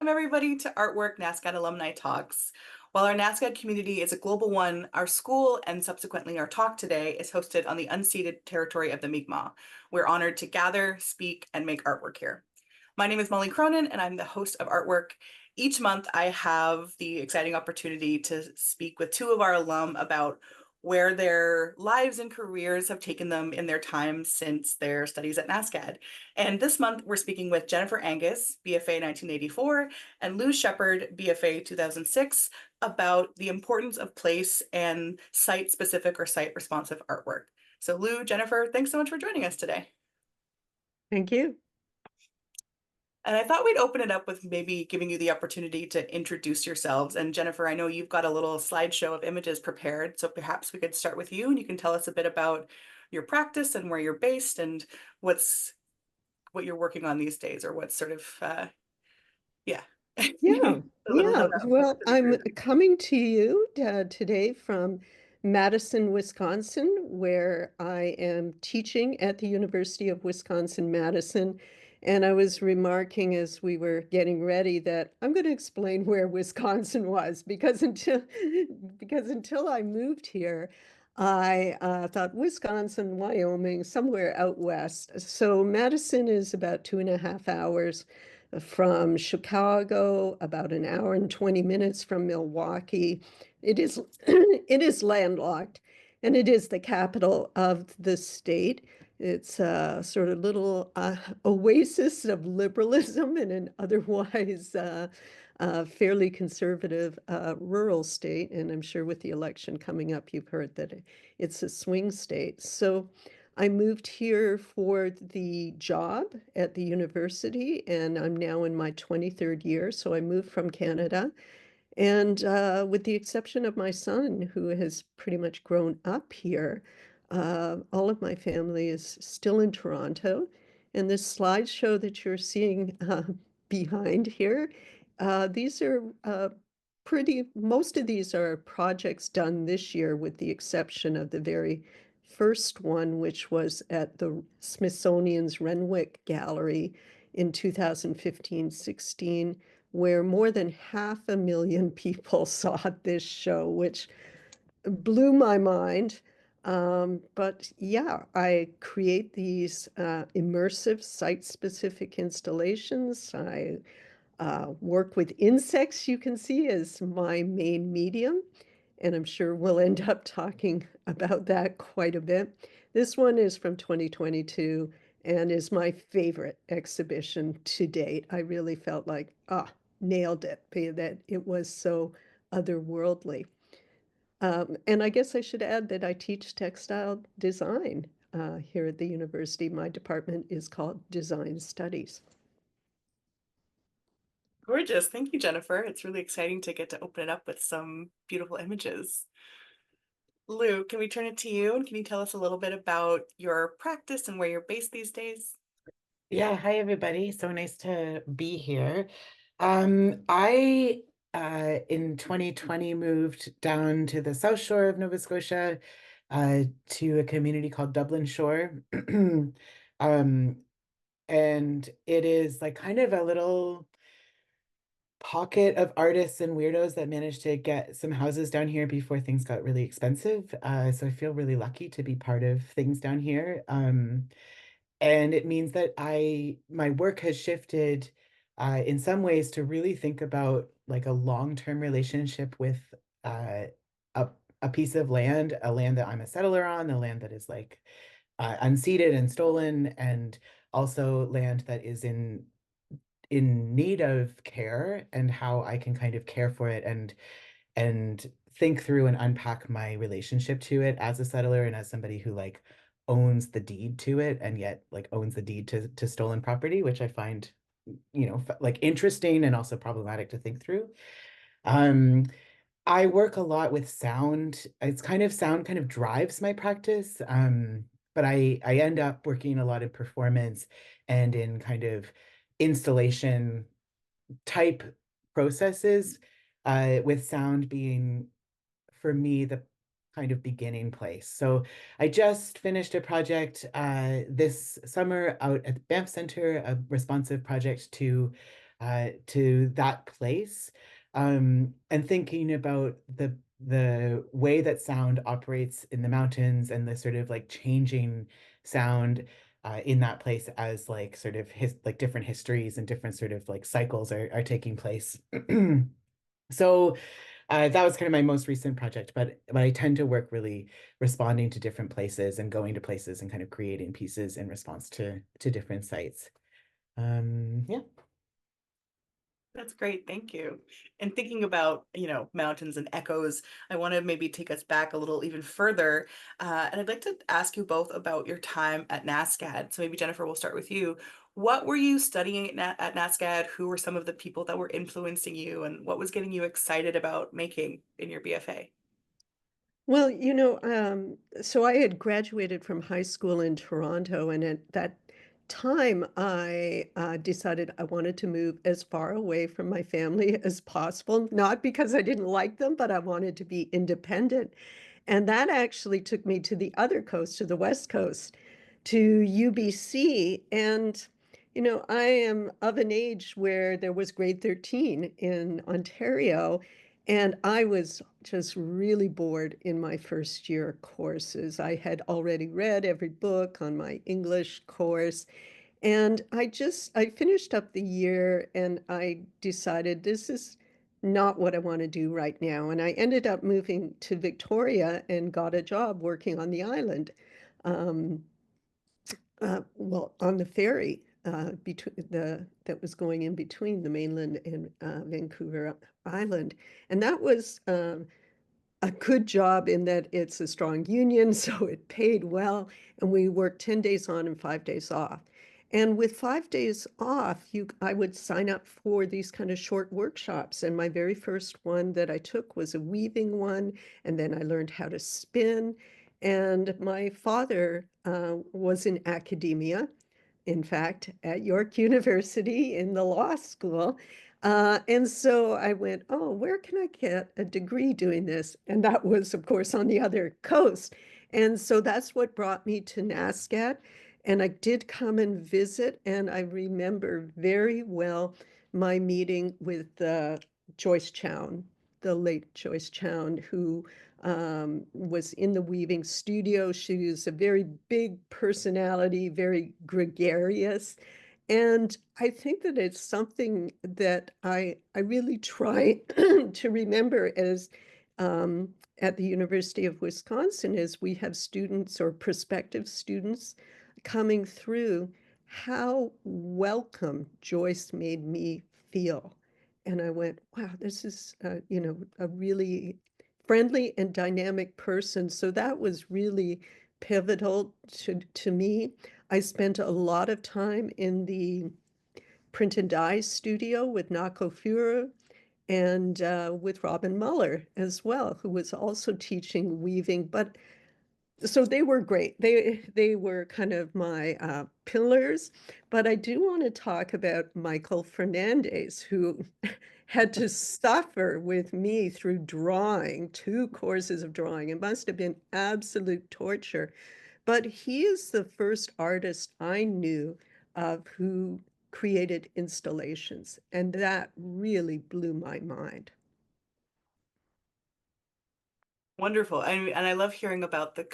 Everybody to Artwork NASCAD Alumni Talks. While our NASCAD community is a global one, our school and subsequently our talk today is hosted on the unceded territory of the Mi'kmaq. We're honored to gather, speak, and make artwork here. My name is Molly Cronin, and I'm the host of Artwork. Each month, I have the exciting opportunity to speak with two of our alum about where their lives and careers have taken them in their time since their studies at NASCAD. And this month, we're speaking with Jennifer Angus, BFA 1984, and Lou Sheppard, BFA 2006, about the importance of place and site-specific or site-responsive artwork. So Lou, Jennifer, thanks so much for joining us today. Thank you. And I thought we'd open it up with maybe giving you the opportunity to introduce yourselves. And Jennifer, I know you've got a little slideshow of images prepared, so perhaps we could start with you and you can tell us a bit about your practice and where you're based and what you're working on these days, or what's sort of yeah. Yeah, A little yeah. note out for Well, the I'm group. coming to you today from Madison, Wisconsin, where I am teaching at the University of Wisconsin-Madison. And I was remarking as we were getting ready that I'm going to explain where Wisconsin was because until I moved here, I thought Wisconsin, Wyoming, somewhere out west. So Madison is about 2.5 hours from Chicago, about an hour and 20 minutes from Milwaukee. It is it is landlocked, and it is the capital of the state. It's a sort of little oasis of liberalism in an otherwise fairly conservative rural state. And I'm sure with the election coming up, you've heard that it's a swing state. So I moved here for the job at the university, and I'm now in my 23rd year. So I moved from Canada. And with the exception of my son, who has pretty much grown up here, all of my family is still in Toronto. And this slideshow that you're seeing behind here, these are most of these are projects done this year, with the exception of the very first one, which was at the Smithsonian's Renwick Gallery in 2015-16, where more than 500,000 people saw this show, which blew my mind. But yeah, I create these immersive site-specific installations. I work with insects, you can see, as my main medium. And I'm sure we'll end up talking about that quite a bit. This one is from 2022 and is my favorite exhibition to date. I really felt like, nailed it, that it was so otherworldly. And I guess I should add that I teach textile design here at the university. My department is called Design Studies. Gorgeous. Thank you, Jennifer. It's really exciting to get to open it up with some beautiful images. Lou, can we turn it to you? And can you tell us a little bit about your practice and where you're based these days? Yeah, hi everybody. So nice to be here. I in 2020 moved down to the South Shore of Nova Scotia to a community called Dublin Shore. Um, and it is like kind of a little pocket of artists and weirdos that managed to get some houses down here before things got really expensive. So I feel really lucky to be part of things down here. And it means that my work has shifted in some ways to really think about like a long-term relationship with uh, a, a piece of land, a land that I'm a settler on, a land that is like unceded and stolen, and also land that is in need of care, and how I can kind of care for it and think through and unpack my relationship to it as a settler and as somebody who like owns the deed to it and yet like owns the deed to stolen property, which I find, like interesting and also problematic to think through. Um, I work a lot with sound. It's kind of sound kind of drives my practice. But I end up working a lot in performance and in kind of installation type processes, with sound being for me the kind of beginning place. So I just finished a project this summer out at the Banff Center, a responsive project to to that place, and thinking about the way that sound operates in the mountains and the sort of like changing sound in that place as like sort of like different histories and different sort of like cycles are taking place. So that was kind of my most recent project, but I tend to work really responding to different places and going to places and kind of creating pieces in response to different sites. Yeah. That's great. Thank you. And thinking about, mountains and echoes, I want to maybe take us back a little even further. And I'd like to ask you both about your time at NASCAD. So maybe Jennifer, we'll start with you. What were you studying at NASCAD? Who were some of the people that were influencing you? And what was getting you excited about making in your BFA? Well, so I had graduated from high school in Toronto, and at that time, I decided I wanted to move as far away from my family as possible, not because I didn't like them, but I wanted to be independent. And that actually took me to the other coast, to the West Coast, to UBC. And, I am of an age where there was grade 13 in Ontario, and I was just really bored in my first year courses. I had already read every book on my English course, and I finished up the year and I decided this is not what I want to do right now. And I ended up moving to Victoria and got a job working on the island. Um, well, on the ferry between that was going in between the mainland and Vancouver Island, and that was a good job in that it's a strong union, so it paid well, and we worked 10 days on and 5 days off. And with 5 days off, I would sign up for these kind of short workshops. And my very first one that I took was a weaving one, and then I learned how to spin. And my father was in academia, in fact, at York University in the law school. And so I went, oh, where can I get a degree doing this? And that was, of course, on the other coast. And so that's what brought me to NASCAD. And I did come and visit, and I remember very well my meeting with Joyce Chown, the late Joyce Chown, who was in the weaving studio. She was a very big personality, very gregarious. And I think that it's something that I really try to remember as at the University of Wisconsin, as we have students or prospective students coming through, how welcome Joyce made me feel. And I went, wow, this is, a really friendly and dynamic person. So that was really pivotal to me. I spent a lot of time in the print and dye studio with Nako Fura and with Robin Muller as well, who was also teaching weaving. But so they were great. They were kind of my pillars. But I do want to talk about Michael Fernandez, who had to suffer with me through drawing, 2 courses of drawing. It must have been absolute torture. But he is the first artist I knew of who created installations, and that really blew my mind. Wonderful. And I love hearing about the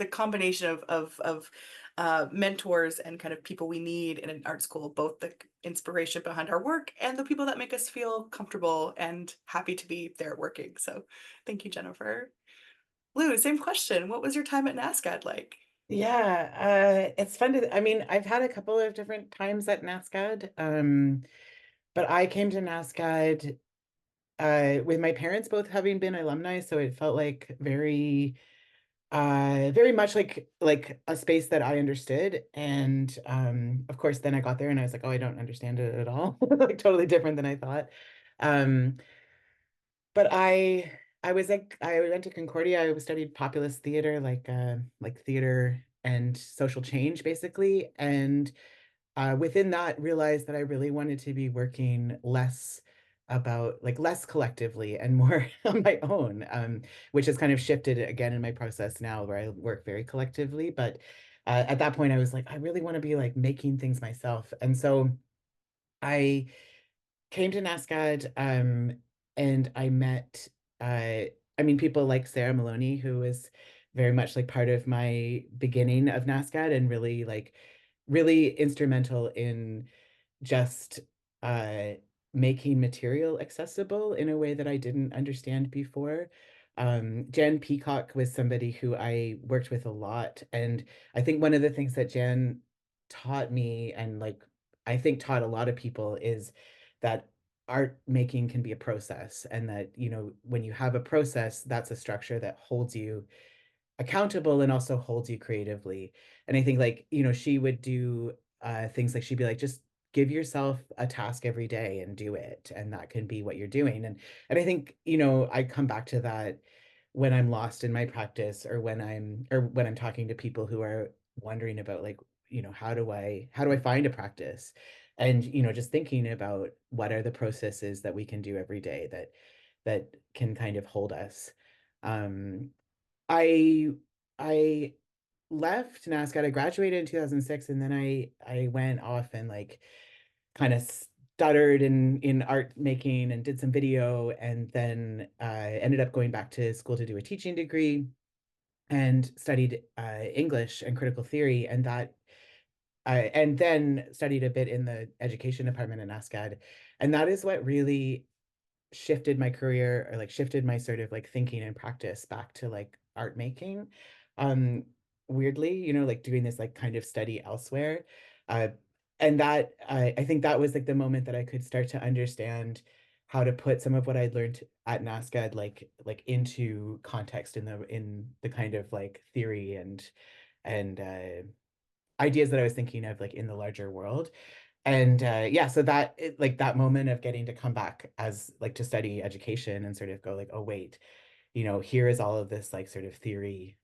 combination of mentors and kind of people we need in an art school, both the inspiration behind our work and the people that make us feel comfortable and happy to be there working. So thank you, Jennifer. Lou, same question. What was your time at NASCAD like? Yeah, it's fun I mean, I've had a couple of different times at NASCAD, but I came to NASCAD with my parents both having been alumni, so it felt like very much like a space that I understood. And of course, then I got there and I was like, oh, I don't understand it at all, like totally different than I thought. Um, but I went to Concordia. I studied populist theater, like theater and social change, basically. And within that, realized that I really wanted to be working less collectively and more on my own, which has kind of shifted again in my process now, where I work very collectively. But at that point, I was like, I really want to be like making things myself. And so I came to NASCAD, and I met, people like Sarah Maloney, who was very much like part of my beginning of NASCAD and really instrumental in just uh, making material accessible in a way that I didn't understand before. Jen Peacock was somebody who I worked with a lot. And I think one of the things that Jen taught me and I think taught a lot of people is that art making can be a process, and that, when you have a process, that's a structure that holds you accountable and also holds you creatively. And I think she would do things like she'd be like, just give yourself a task every day and do it. And that can be what you're doing. And I think, I come back to that when I'm lost in my practice, or when I'm talking to people who are wondering about how do I find a practice? And, just thinking about what are the processes that we can do every day that can kind of hold us. Um, I I left NASCAD. I graduated in 2006, and then I went off and kind of stuttered in art making and did some video, and then ended up going back to school to do a teaching degree and studied English and critical theory, and then studied a bit in the education department in NASCAD. And that is what really shifted my career, or shifted my sort of thinking and practice back to art making. um Weirdly, doing this kind of study elsewhere. uh and that I think that was the moment that I could start to understand how to put some of what I'd learned at NASCAD into context in the kind of theory and ideas that I was thinking of in the larger world. And yeah, so that moment of getting to come back as to study education and sort of go oh wait, here is all of this sort of theory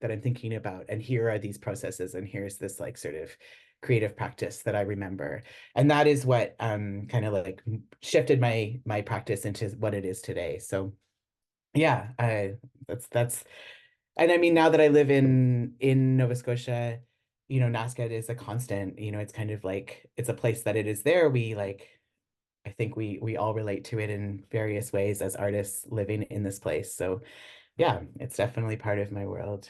that I'm thinking about, and here are these processes, and here's this sort of creative practice that I remember. And that is what kind of shifted my practice into what it is today. So yeah, that's and I mean, now that I live in Nova Scotia, NASCAD is a constant. It's kind of it's a place that it is there. I think we all relate to it in various ways as artists living in this place. So yeah, it's definitely part of my world.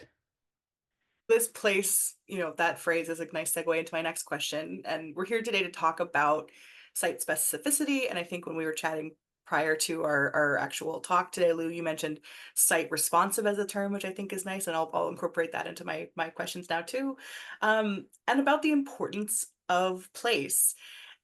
This place, that phrase is a nice segue into my next question. And we're here today to talk about site specificity. And I think when we were chatting prior to our actual talk today, Lou, you mentioned site responsive as a term, which I think is nice. And I'll incorporate that into my questions now too. And about the importance of place.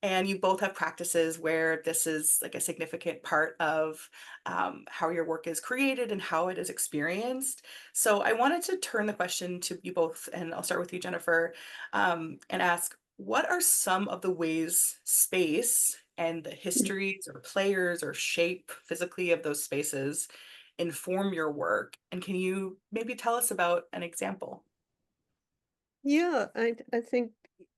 And you both have practices where this is like a significant part of how your work is created and how it is experienced. So I wanted to turn the question to you both, and I'll start with you, Jennifer, and ask, what are some of the ways space and the histories or players or shape physically of those spaces inform your work? And can you maybe tell us about an example? Yeah, I think,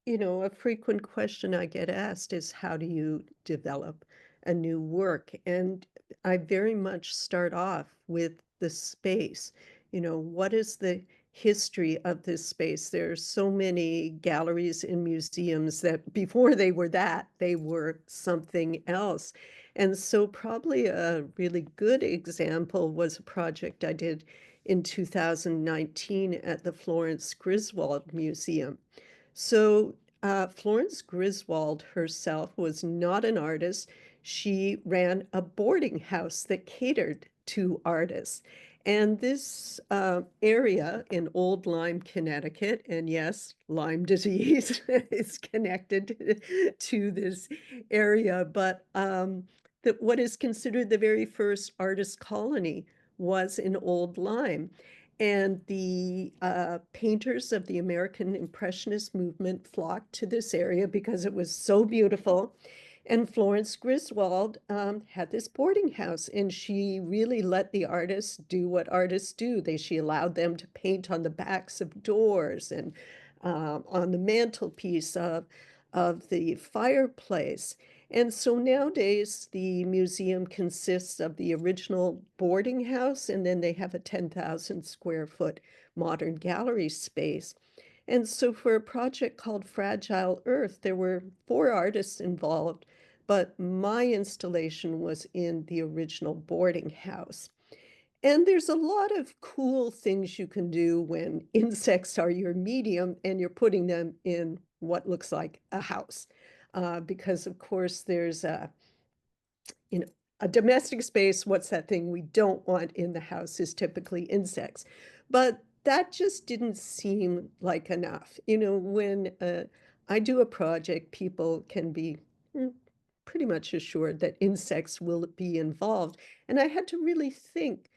a frequent question I get asked is how do you develop a new work? And I very much start off with the space. What is the history of this space? There are so many galleries and museums that before they were that, they were something else. And so probably a really good example was a project I did in 2019 at the Florence Griswold Museum. So, Florence Griswold herself was not an artist. She ran a boarding house that catered to artists. And this area in Old Lyme, Connecticut, and yes, Lyme disease is connected to this area, but what is considered the very first artist colony was in Old Lyme. And the painters of the American Impressionist movement flocked to this area because it was so beautiful. And Florence Griswold had this boarding house, and she really let the artists do what artists do. She allowed them to paint on the backs of doors and on the mantelpiece of the fireplace. And so nowadays, the museum consists of the original boarding house, and then they have a 10,000 square foot modern gallery space. And so for a project called Fragile Earth, there were 4 artists involved. but my installation was in the original boarding house. And there's a lot of cool things you can do when insects are your medium and you're putting them in what looks like a house. Because of course there's you know, a domestic space, what's that thing we don't want in the house is typically insects. But that just didn't seem like enough. When I do a project, people can be pretty much assured that insects will be involved. And I had to really think,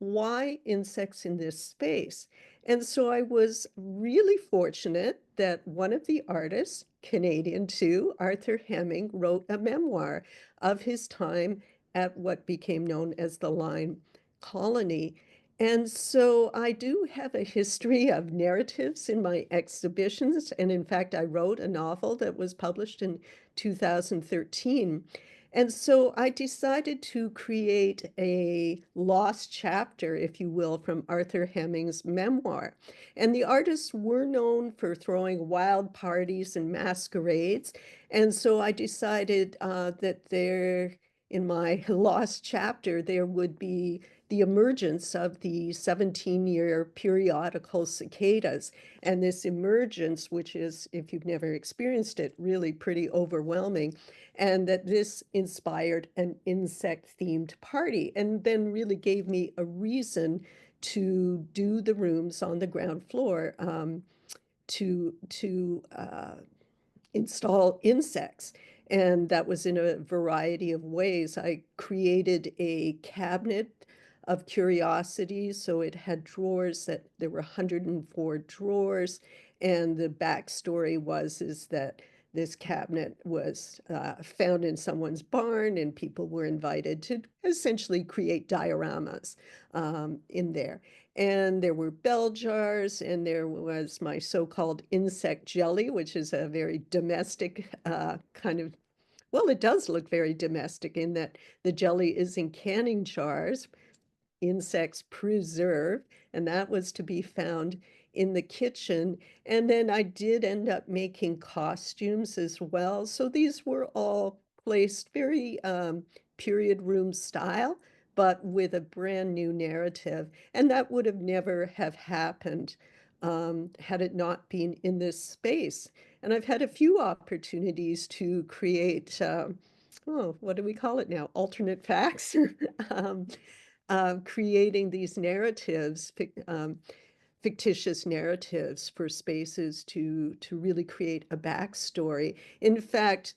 why insects in this space? And so I was really fortunate that one of the artists, Canadian too, Arthur Hemming, wrote a memoir of his time at what became known as the Lime Colony. And so I do have a history of narratives in my exhibitions. And in fact, I wrote a novel that was published in 2013. And so I decided to create a lost chapter, if you will, from Arthur Hemming's memoir. And the artists were known for throwing wild parties and masquerades. And so I decided that in my lost chapter, there would be the emergence of the 17-year periodical cicadas. And this emergence, which is, if you've never experienced it, really pretty overwhelming, and that this inspired an insect-themed party and then really gave me a reason to do the rooms on the ground floor to install insects. And that was in a variety of ways. I created a cabinet of curiosities. So it had drawers that there were 104 drawers. And the backstory is that this cabinet was found in someone's barn, and people were invited to essentially create dioramas in there. And there were bell jars, and there was my so-called insect jelly, which is a very domestic kind of, well, it does look very domestic in that the jelly is in canning jars, insects preserved, and that was to be found in the kitchen. And then I did end up making costumes as well. So these were all placed very period room style, but with a brand new narrative. And that would have never have happened had it not been in this space. And I've had a few opportunities to create, what do we call it now? Alternate facts. Creating these narratives, fictitious narratives for spaces to really create a backstory. In fact,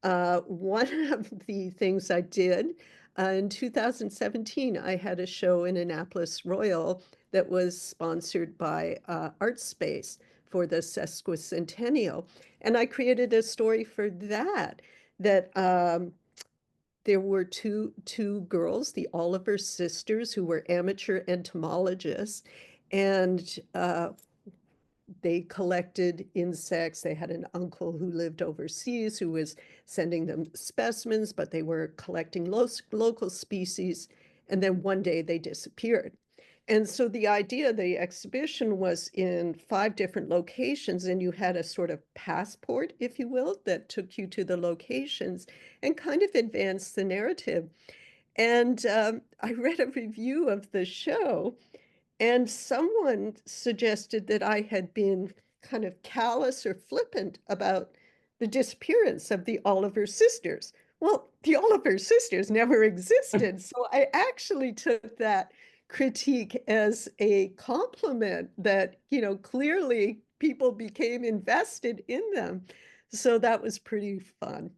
one of the things I did in 2017, I had a show in Annapolis Royal that was sponsored by Art Space for the sesquicentennial. And I created a story for that, there were two girls, the Oliver sisters, who were amateur entomologists, and they collected insects. They had an uncle who lived overseas who was sending them specimens, but they were collecting local species. And then one day they disappeared. And so the idea of the exhibition was in 5 different locations, and you had a sort of passport, if you will, that took you to the locations and kind of advanced the narrative. And I read a review of the show, and someone suggested that I had been kind of callous or flippant about the disappearance of the Oliver sisters. Well, the Oliver sisters never existed. So I actually took that critique as a compliment that, clearly people became invested in them. So that was pretty fun.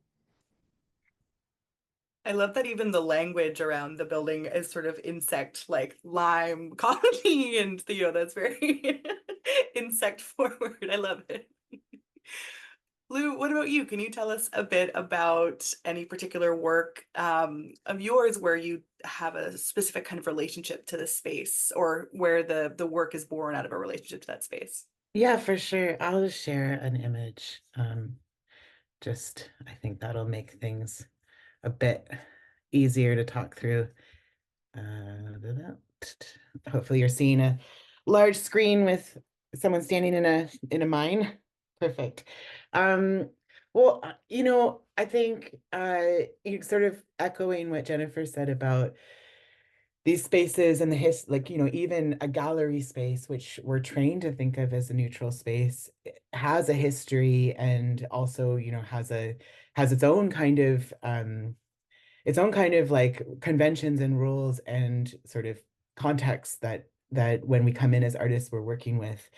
I love that even the language around the building is sort of insect, like lime colony, and that's very insect forward. I love it. Lou, what about you? Can you tell us a bit about any particular work of yours where you have a specific kind of relationship to the space, or where the work is born out of a relationship to that space? Yeah, for sure. I'll just share an image. I think that'll make things a bit easier to talk through. Hopefully you're seeing a large screen with someone standing in a mine. Perfect. Well, I think you sort of echoing what Jennifer said about these spaces and the like, even a gallery space, which we're trained to think of as a neutral space, has a history and also, has its own kind of like conventions and rules and sort of contexts that when we come in as artists we're working with.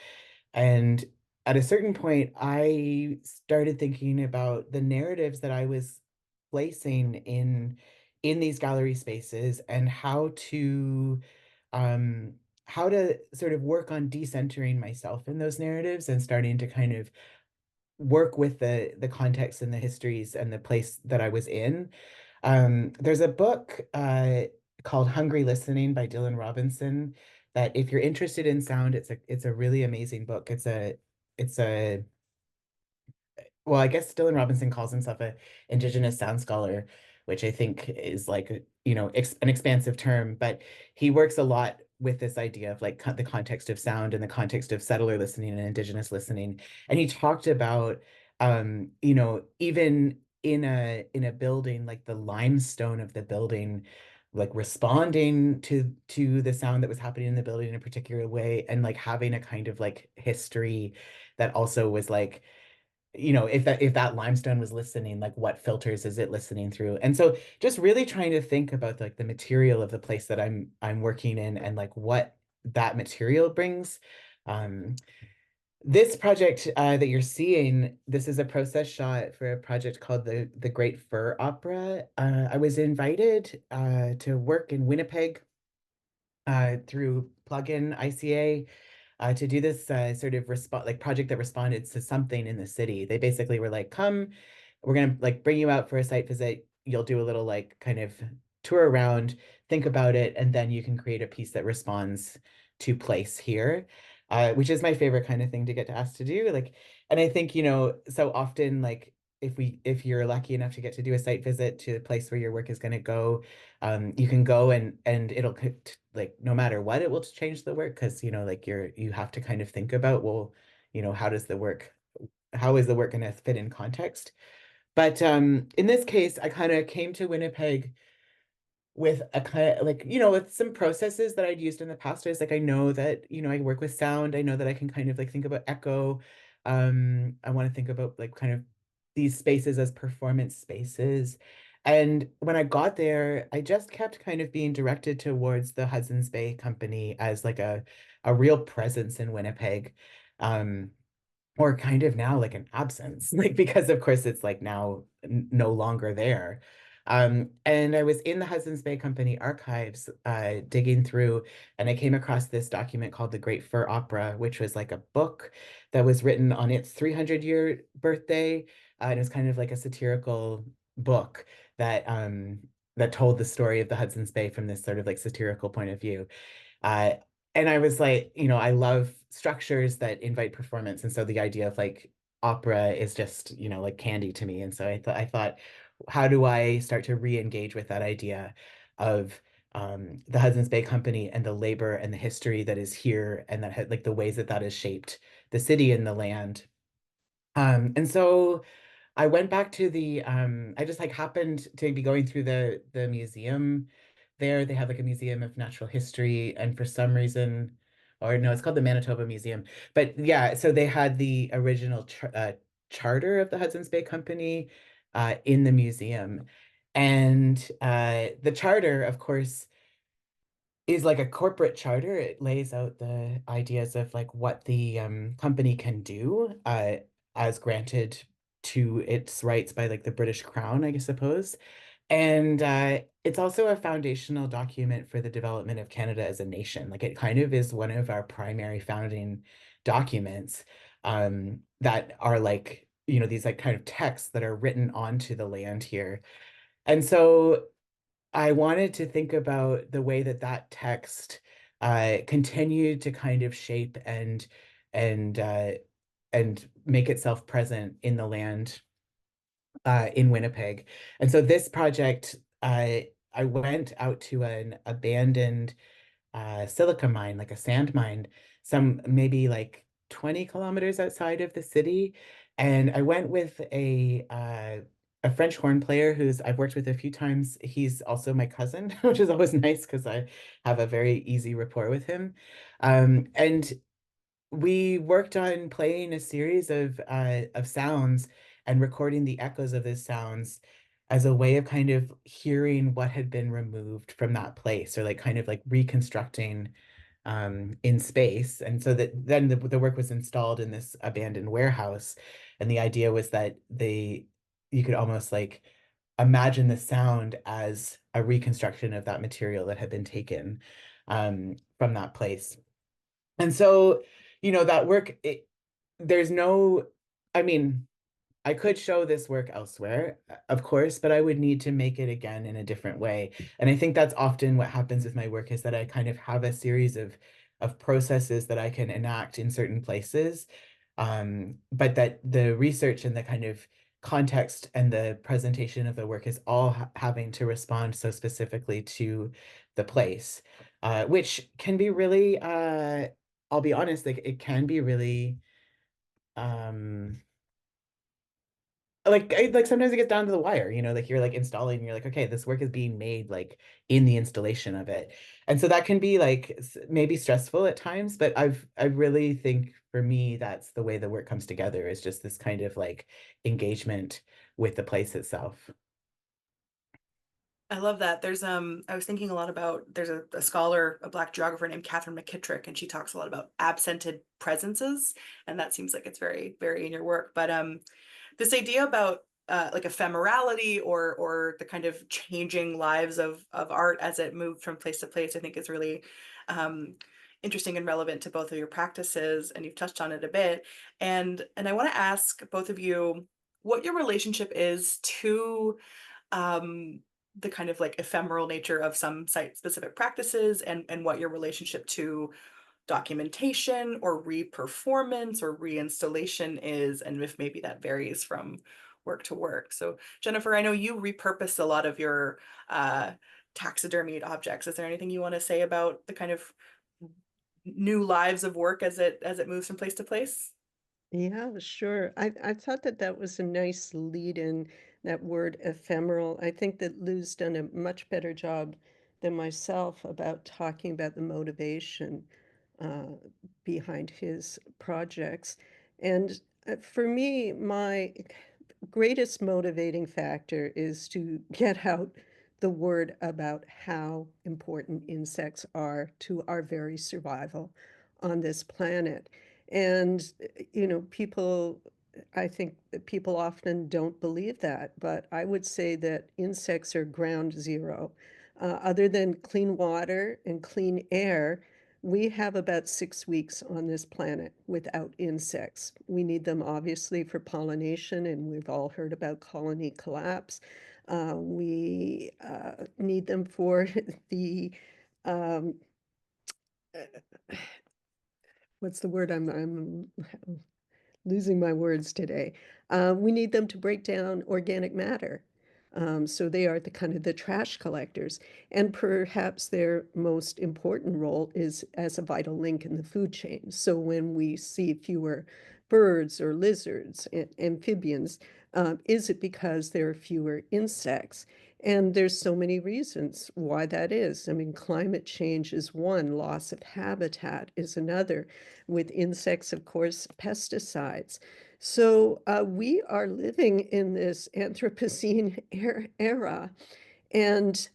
And at a certain point, I started thinking about the narratives that I was placing in these gallery spaces and um how to sort of work on decentering myself in those narratives and starting to kind of work with the context and the histories and the place that I was in. There's a book called Hungry Listening by Dylan Robinson that if you're interested in sound, it's a really amazing book. It's a well, I guess Dylan Robinson calls himself a indigenous sound scholar, which I think is like, an expansive term, but he works a lot with this idea of like the context of sound and the context of settler listening and indigenous listening. And he talked about, even in a building, like the limestone of the building, like responding to the sound that was happening in the building in a particular way, and like having a kind of like history that also was like, if that limestone was listening, like what filters is it listening through? And so just really trying to think about like the material of the place that I'm working in and like what that material brings. Um, this project that you're seeing, this is a process shot for a project called the Great Fur Opera. I was invited to work in Winnipeg through Plugin ICA to do this sort of project that responded to something in the city. They basically were like, come, we're gonna like bring you out for a site visit. You'll do a little like kind of tour around, think about it, and then you can create a piece that responds to place here, which is my favorite kind of thing to get to ask to do. Like, and I think, so often like if you're lucky enough to get to do a site visit to the place where your work is going to go, you can go and it'll like no matter what, it will change the work because like you have to kind of think about, well, how is the work going to fit in context? But in this case, I kind of came to Winnipeg with a kind of like, with some processes that I'd used in the past. I was like, I know that, I work with sound. I know that I can kind of like think about echo. I want to think about like kind of these spaces as performance spaces. And when I got there, I just kept kind of being directed towards the Hudson's Bay Company as like a real presence in Winnipeg. Um, or kind of now like an absence, like because of course it's like now no longer there. And I was in the Hudson's Bay Company archives digging through, and I came across this document called The Great Fur Opera, which was like a book that was written on its 300-year birthday. And it was kind of like a satirical book that told the story of the Hudson's Bay from this sort of like satirical point of view. Uh, and I was like, I love structures that invite performance. And so the idea of like opera is just, like candy to me. And so I thought, how do I start to re-engage with that idea of the Hudson's Bay Company and the labor and the history that is here and that like the ways that that has shaped the city and the land. And so I went back to I just like happened to be going through the museum there. They have like a museum of natural history, and for some reason, or no, it's called the Manitoba Museum. But yeah, so they had the original charter of the Hudson's Bay Company in the museum. And the charter, of course, is like a corporate charter. It lays out the ideas of like what the company can do as granted to its rights by like the British Crown, I suppose. And it's also a foundational document for the development of Canada as a nation. Like it kind of is one of our primary founding documents that are like, these like kind of texts that are written onto the land here. And so I wanted to think about the way that that text continued to kind of shape and uh, and make itself present in the land in Winnipeg. And so this project, I went out to an abandoned silica mine, like a sand mine, some maybe like 20 kilometers outside of the city. And I went with a French horn player who's I've worked with a few times. He's also my cousin, which is always nice because I have a very easy rapport with him. And we worked on playing a series of sounds and recording the echoes of those sounds as a way of kind of hearing what had been removed from that place, or like kind of like reconstructing in space. And so that then the work was installed in this abandoned warehouse. And the idea was that you could almost like imagine the sound as a reconstruction of that material that had been taken from that place. And so, that work, there's no, I mean, I could show this work elsewhere, of course, but I would need to make it again in a different way. And I think that's often what happens with my work, is that I kind of have a series of processes that I can enact in certain places, but that the research and the kind of context and the presentation of the work is all having to respond so specifically to the place, which can be really, I'll be honest, like it can be really, like sometimes it gets down to the wire, like you're like installing and you're like, okay, this work is being made like in the installation of it. And so that can be like maybe stressful at times, but I really think for me that's the way the work comes together, is just this kind of like engagement with the place itself. I love that. I was thinking a lot about, there's a scholar, a Black geographer named Catherine McKittrick, and she talks a lot about absented presences, and that seems like it's very, very in your work. But this idea about like ephemerality, or the kind of changing lives of art as it moved from place to place, I think is really um, interesting and relevant to both of your practices, and you've touched on it a bit. And I want to ask both of you what your relationship is to um, the kind of like ephemeral nature of some site specific practices, and what your relationship to documentation or reperformance or reinstallation is, and if maybe that varies from work to work. So Jennifer, I know you repurpose a lot of your taxidermied objects. Is there anything you want to say about the kind of new lives of work as it moves from place to place? Yeah, sure. I thought that that was a nice lead in, that word ephemeral. I think that Lou's done a much better job than myself about talking about the motivation uh, behind his projects. And for me, my greatest motivating factor is to get out the word about how important insects are to our very survival on this planet. And, people, I think that people often don't believe that, but I would say that insects are ground zero. Other than clean water and clean air, we have about 6 weeks on this planet without insects. We need them obviously for pollination, and we've all heard about colony collapse. We need them for the um, what's the word? I'm losing my words today. We need them to break down organic matter. So they are the kind of the trash collectors. And perhaps their most important role is as a vital link in the food chain. So when we see fewer birds or lizards, amphibians, is it because there are fewer insects? And there's so many reasons why that is. I mean, climate change is one, loss of habitat is another. With insects, of course, pesticides. So we are living in this Anthropocene era. And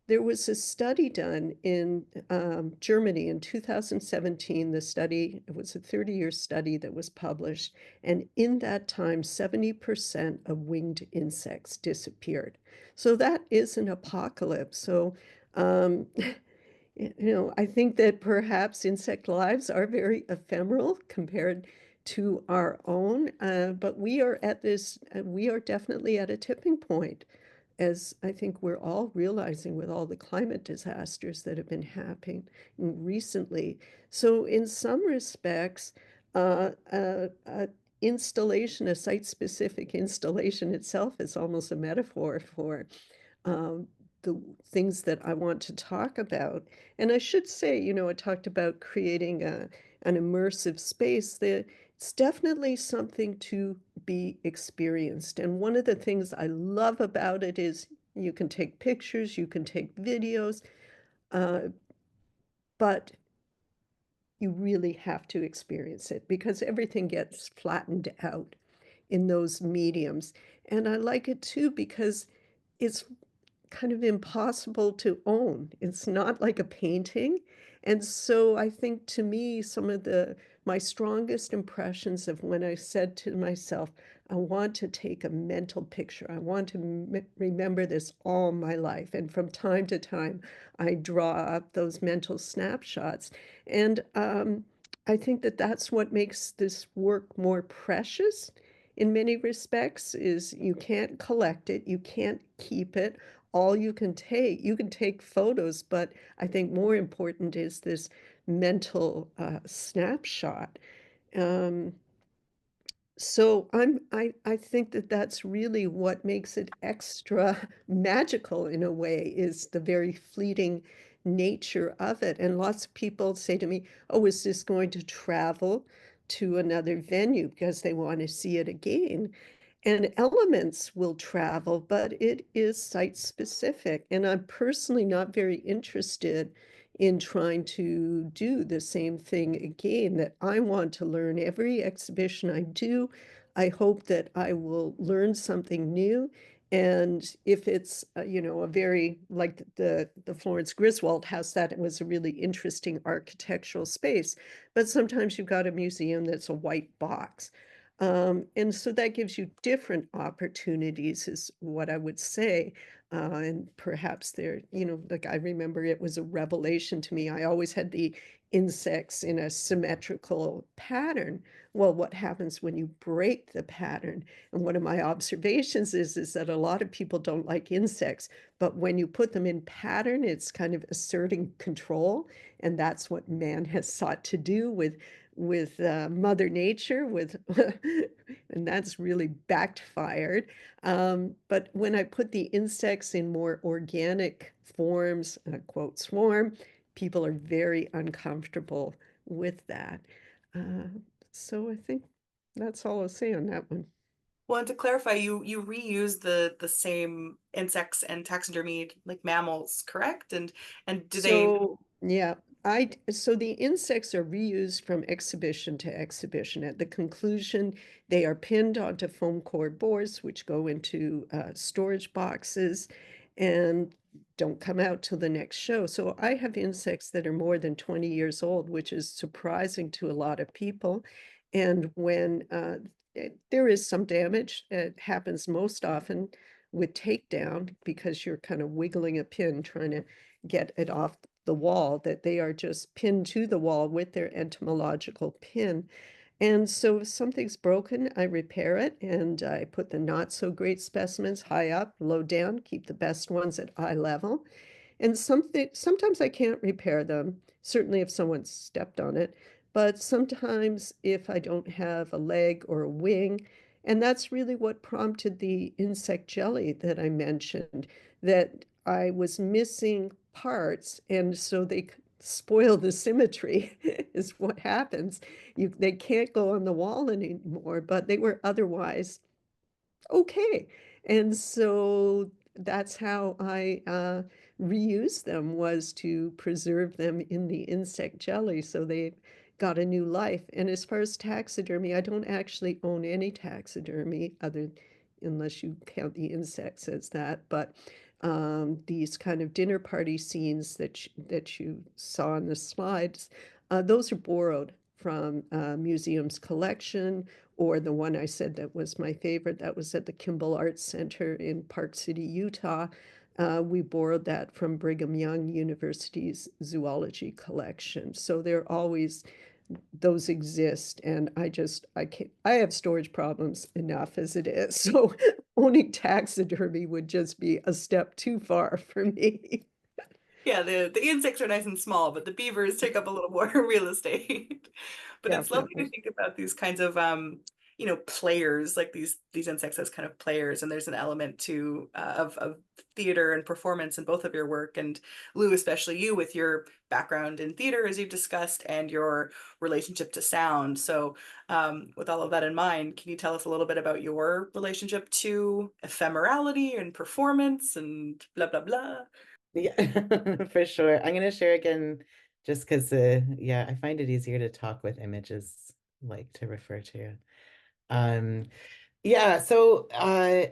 there was a study done in Germany in 2017. The study, it was a 30-year study that was published. And in that time, 70% of winged insects disappeared. So that is an apocalypse. So um, I think that perhaps insect lives are very ephemeral compared to our own, but we are definitely at a tipping point, as I think we're all realizing with all the climate disasters that have been happening recently. So in some respects, installation, a site-specific installation itself is almost a metaphor for um, the things that I want to talk about. And I should say, I talked about creating an immersive space. It's definitely something to be experienced. And one of the things I love about it is you can take pictures, you can take videos, but you really have to experience it because everything gets flattened out in those mediums. And I like it too because it's kind of impossible to own. It's not like a painting. And so I think to me, some of my strongest impressions of when I said to myself, I want to take a mental picture. I want to remember this all my life. And from time to time, I draw up those mental snapshots. And I think that that's what makes this work more precious in many respects is you can't collect it, you can't keep it. All you can take photos, but I think more important is this mental snapshot. Um, so I think that that's really what makes it extra magical in a way is the very fleeting nature of it. And lots of people say to me, "Oh, is this going to travel to another venue because they want to see it again?" And elements will travel, but it is site specific. And I'm personally not very interested in trying to do the same thing again, that I want to learn every exhibition I do. I hope that I will learn something new. And if it's, a very, like the Florence Griswold house, that it was a really interesting architectural space. But sometimes you've got a museum that's a white box. And so that gives you different opportunities, is what I would say. And perhaps like I remember it was a revelation to me. I always had the insects in a symmetrical pattern. Well, what happens when you break the pattern? And one of my observations is that a lot of people don't like insects, but when you put them in pattern, it's kind of asserting control. And that's what man has sought to do with Mother Nature, and that's really backfired. But when I put the insects in more organic forms, quote swarm, people are very uncomfortable with that. Uh, so I think that's all I'll say on that one. Well, and to clarify, you reuse the same insects and taxidermied like mammals, correct? And do they? So, yeah, so the insects are reused from exhibition to exhibition. At the conclusion, they are pinned onto foam core boards, which go into storage boxes and don't come out till the next show. So I have insects that are more than 20 years old, which is surprising to a lot of people. And when there is some damage, it happens most often with takedown because you're kind of wiggling a pin trying to get it off the wall, that they are just pinned to the wall with their entomological pin. And so if something's broken, I repair it and I put the not so great specimens high up, low down, keep the best ones at eye level. And sometimes I can't repair them, certainly if someone stepped on it, but sometimes if I don't have a leg or a wing, and that's really what prompted the insect jelly that I mentioned, that I was missing parts, and so they spoil the symmetry is what happens. They can't go on the wall anymore, but they were otherwise okay. And so that's how I reused them, was to preserve them in the insect jelly so they got a new life. And as far as taxidermy, I don't actually own any taxidermy unless you count the insects as that. But these kind of dinner party scenes that you saw in the slides, those are borrowed from museum's collection, or the one I said that was my favorite, that was at the Kimball Arts Center in Park City, Utah. We borrowed that from Brigham Young University's zoology collection. So they're always, those exist, and I have storage problems enough as it is. So owning taxidermy would just be a step too far for me. Yeah, the insects are nice and small, but the beavers take up a little more real estate. But it's lovely to Definitely. think about these kinds of players, like these insects as kind of players, and there's an element to of theater and performance in both of your work. And Lou, especially you with your background in theater, as you've discussed, and your relationship to sound. So with all of that in mind, can you tell us a little bit about your relationship to ephemerality and performance and blah blah blah? Yeah, for sure. I'm gonna share again just because yeah, I find it easier to talk with images like to refer to. Um yeah, so I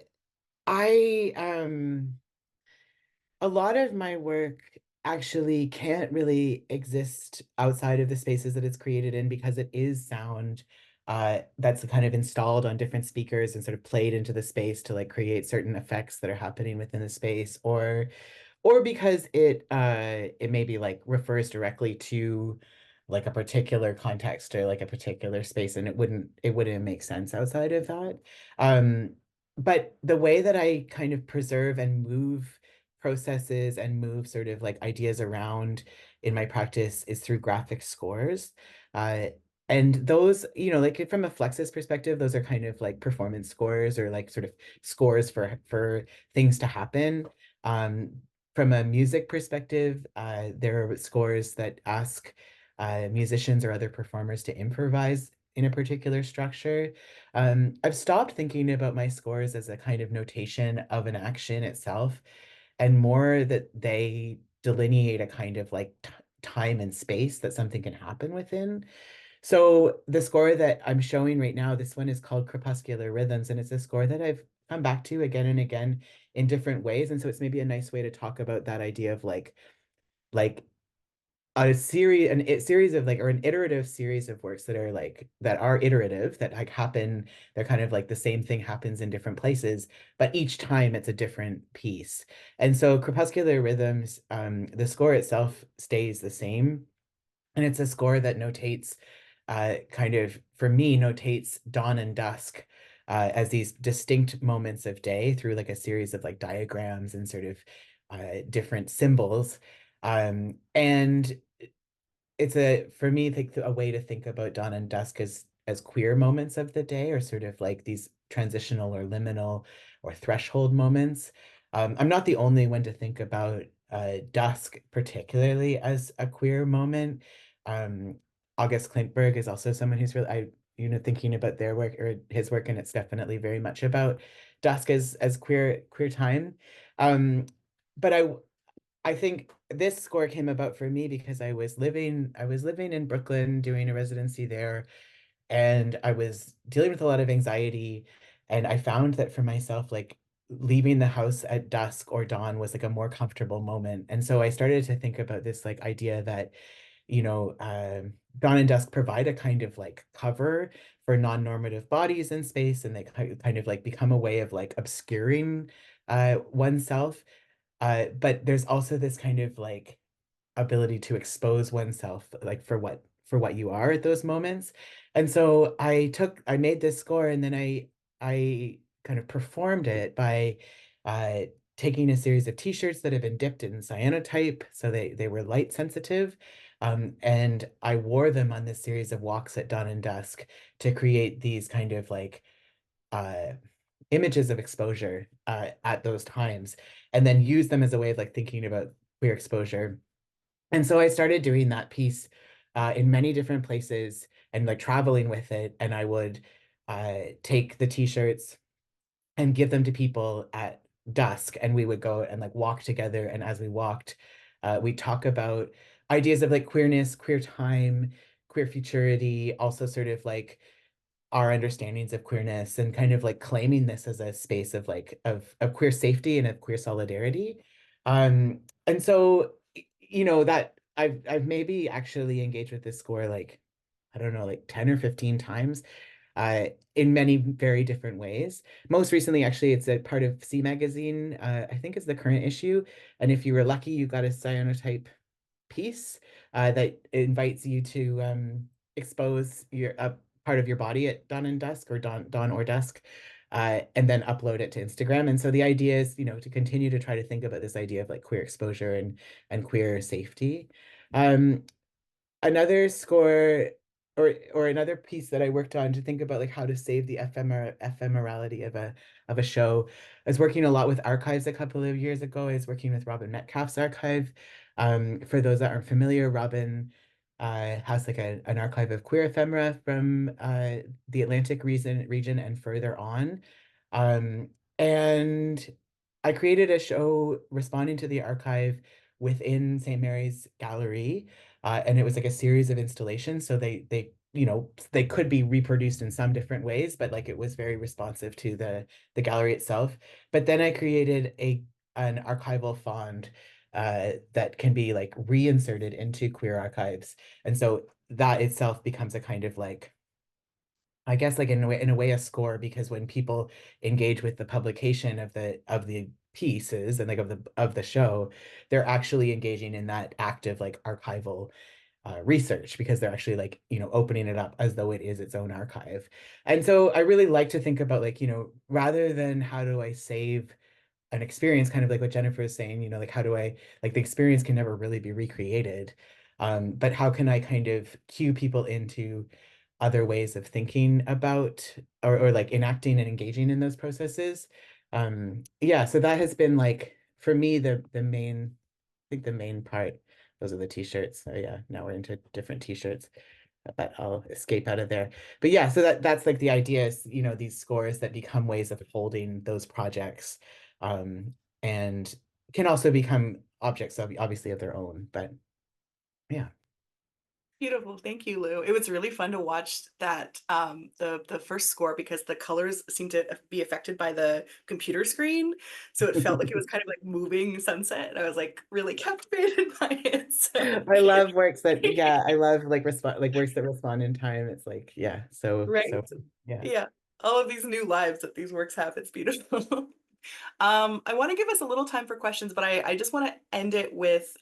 a lot of my work actually can't really exist outside of the spaces that it's created in because it is sound that's kind of installed on different speakers and sort of played into the space to like create certain effects that are happening within the space, or because it maybe like refers directly to like a particular context or like a particular space, and it wouldn't make sense outside of that. Um, but the way that I kind of preserve and move processes and move sort of like ideas around in my practice is through graphic scores. Uh, and those, like from a Flexus perspective, those are kind of like performance scores or like sort of scores for things to happen. Um, from a music perspective, there are scores that ask musicians or other performers to improvise in a particular structure. I've stopped thinking about my scores as a kind of notation of an action itself, and more that they delineate a kind of like time and space that something can happen within. So the score that I'm showing right now, this one is called Crepuscular Rhythms, and it's a score that I've come back to again and again in different ways. And so it's maybe a nice way to talk about that idea of like series of like, or an iterative series of works that are iterative, that like happen, they're kind of like the same thing happens in different places, but each time it's a different piece. And so Crepuscular Rhythms, the score itself stays the same, and it's a score that notates kind of, for me, notates dawn and dusk as these distinct moments of day through like a series of like diagrams and sort of different symbols. And it's for me, like a way to think about dawn and dusk as queer moments of the day, or sort of like these transitional or liminal or threshold moments. I'm not the only one to think about dusk particularly as a queer moment. Um, August Klintberg is also someone who's really, thinking about their work or his work, and it's definitely very much about dusk as queer time. Um, but I think this score came about for me because I was living in Brooklyn doing a residency there, and I was dealing with a lot of anxiety, and I found that for myself, like leaving the house at dusk or dawn was like a more comfortable moment. And so I started to think about this like idea that, dawn and dusk provide a kind of like cover for non-normative bodies in space, and they kind of like become a way of like obscuring oneself. But there's also this kind of like ability to expose oneself like for what you are at those moments. And so I made this score, and then I kind of performed it by uh taking a series of t-shirts that have been dipped in cyanotype, so they were light sensitive. And I wore them on this series of walks at dawn and dusk to create these kind of like uh images of exposure at those times, and then use them as a way of like thinking about queer exposure. And so I started doing that piece in many different places and like traveling with it. And I would take the t-shirts and give them to people at dusk, and we would go and like walk together. And as we walked, we talk about ideas of like queerness, queer time, queer futurity, also sort of like our understandings of queerness, and kind of like claiming this as a space of like of queer safety and of queer solidarity. And so that I've maybe actually engaged with this score like, I don't know, like 10 or 15 times in many very different ways. Most recently, actually, it's a part of C Magazine. I think it's the current issue. And if you were lucky, you got a cyanotype piece that invites you to expose your part of your body at dawn and dusk, or dawn or dusk, and then upload it to Instagram. And so the idea is, to continue to try to think about this idea of like queer exposure and queer safety. Um, Another score or another piece that I worked on to think about like how to save the ephemerality of a show. I was working a lot with archives a couple of years ago. I was working with Robin Metcalfe's archive. For those that aren't familiar, Robin has like an archive of queer ephemera from the Atlantic region and further on. And I created a show responding to the archive within St. Mary's Gallery, and it was like a series of installations. So they could be reproduced in some different ways, but like it was very responsive to the gallery itself. But then I created an archival fond that can be like reinserted into queer archives. And so that itself becomes a kind of like, I guess like in a way a score, because when people engage with the publication of the pieces and like of the show, they're actually engaging in that active like archival research, because they're actually like, opening it up as though it is its own archive. And so I really like to think about like, rather than how do I save an experience, kind of like what Jennifer is saying, like how do I, like the experience can never really be recreated. But how can I kind of cue people into other ways of thinking about or like enacting and engaging in those processes? Yeah, so that has been like for me the main, I think the main part. Those are the t-shirts. So yeah, now we're into different t-shirts, but I'll escape out of there. But yeah, so that's like the idea is, these scores that become ways of holding those projects, and can also become objects of obviously of their own. But yeah. Beautiful. Thank you, Lou. It was really fun to watch that the first score because the colors seemed to be affected by the computer screen. So it felt like it was kind of like moving sunset. And I was like really captivated by it. So I love works that, yeah, I love like works that respond in time. It's like, yeah, right. so yeah. Yeah. All of these new lives that these works have. It's beautiful. I want to give us a little time for questions, but I just want to end it with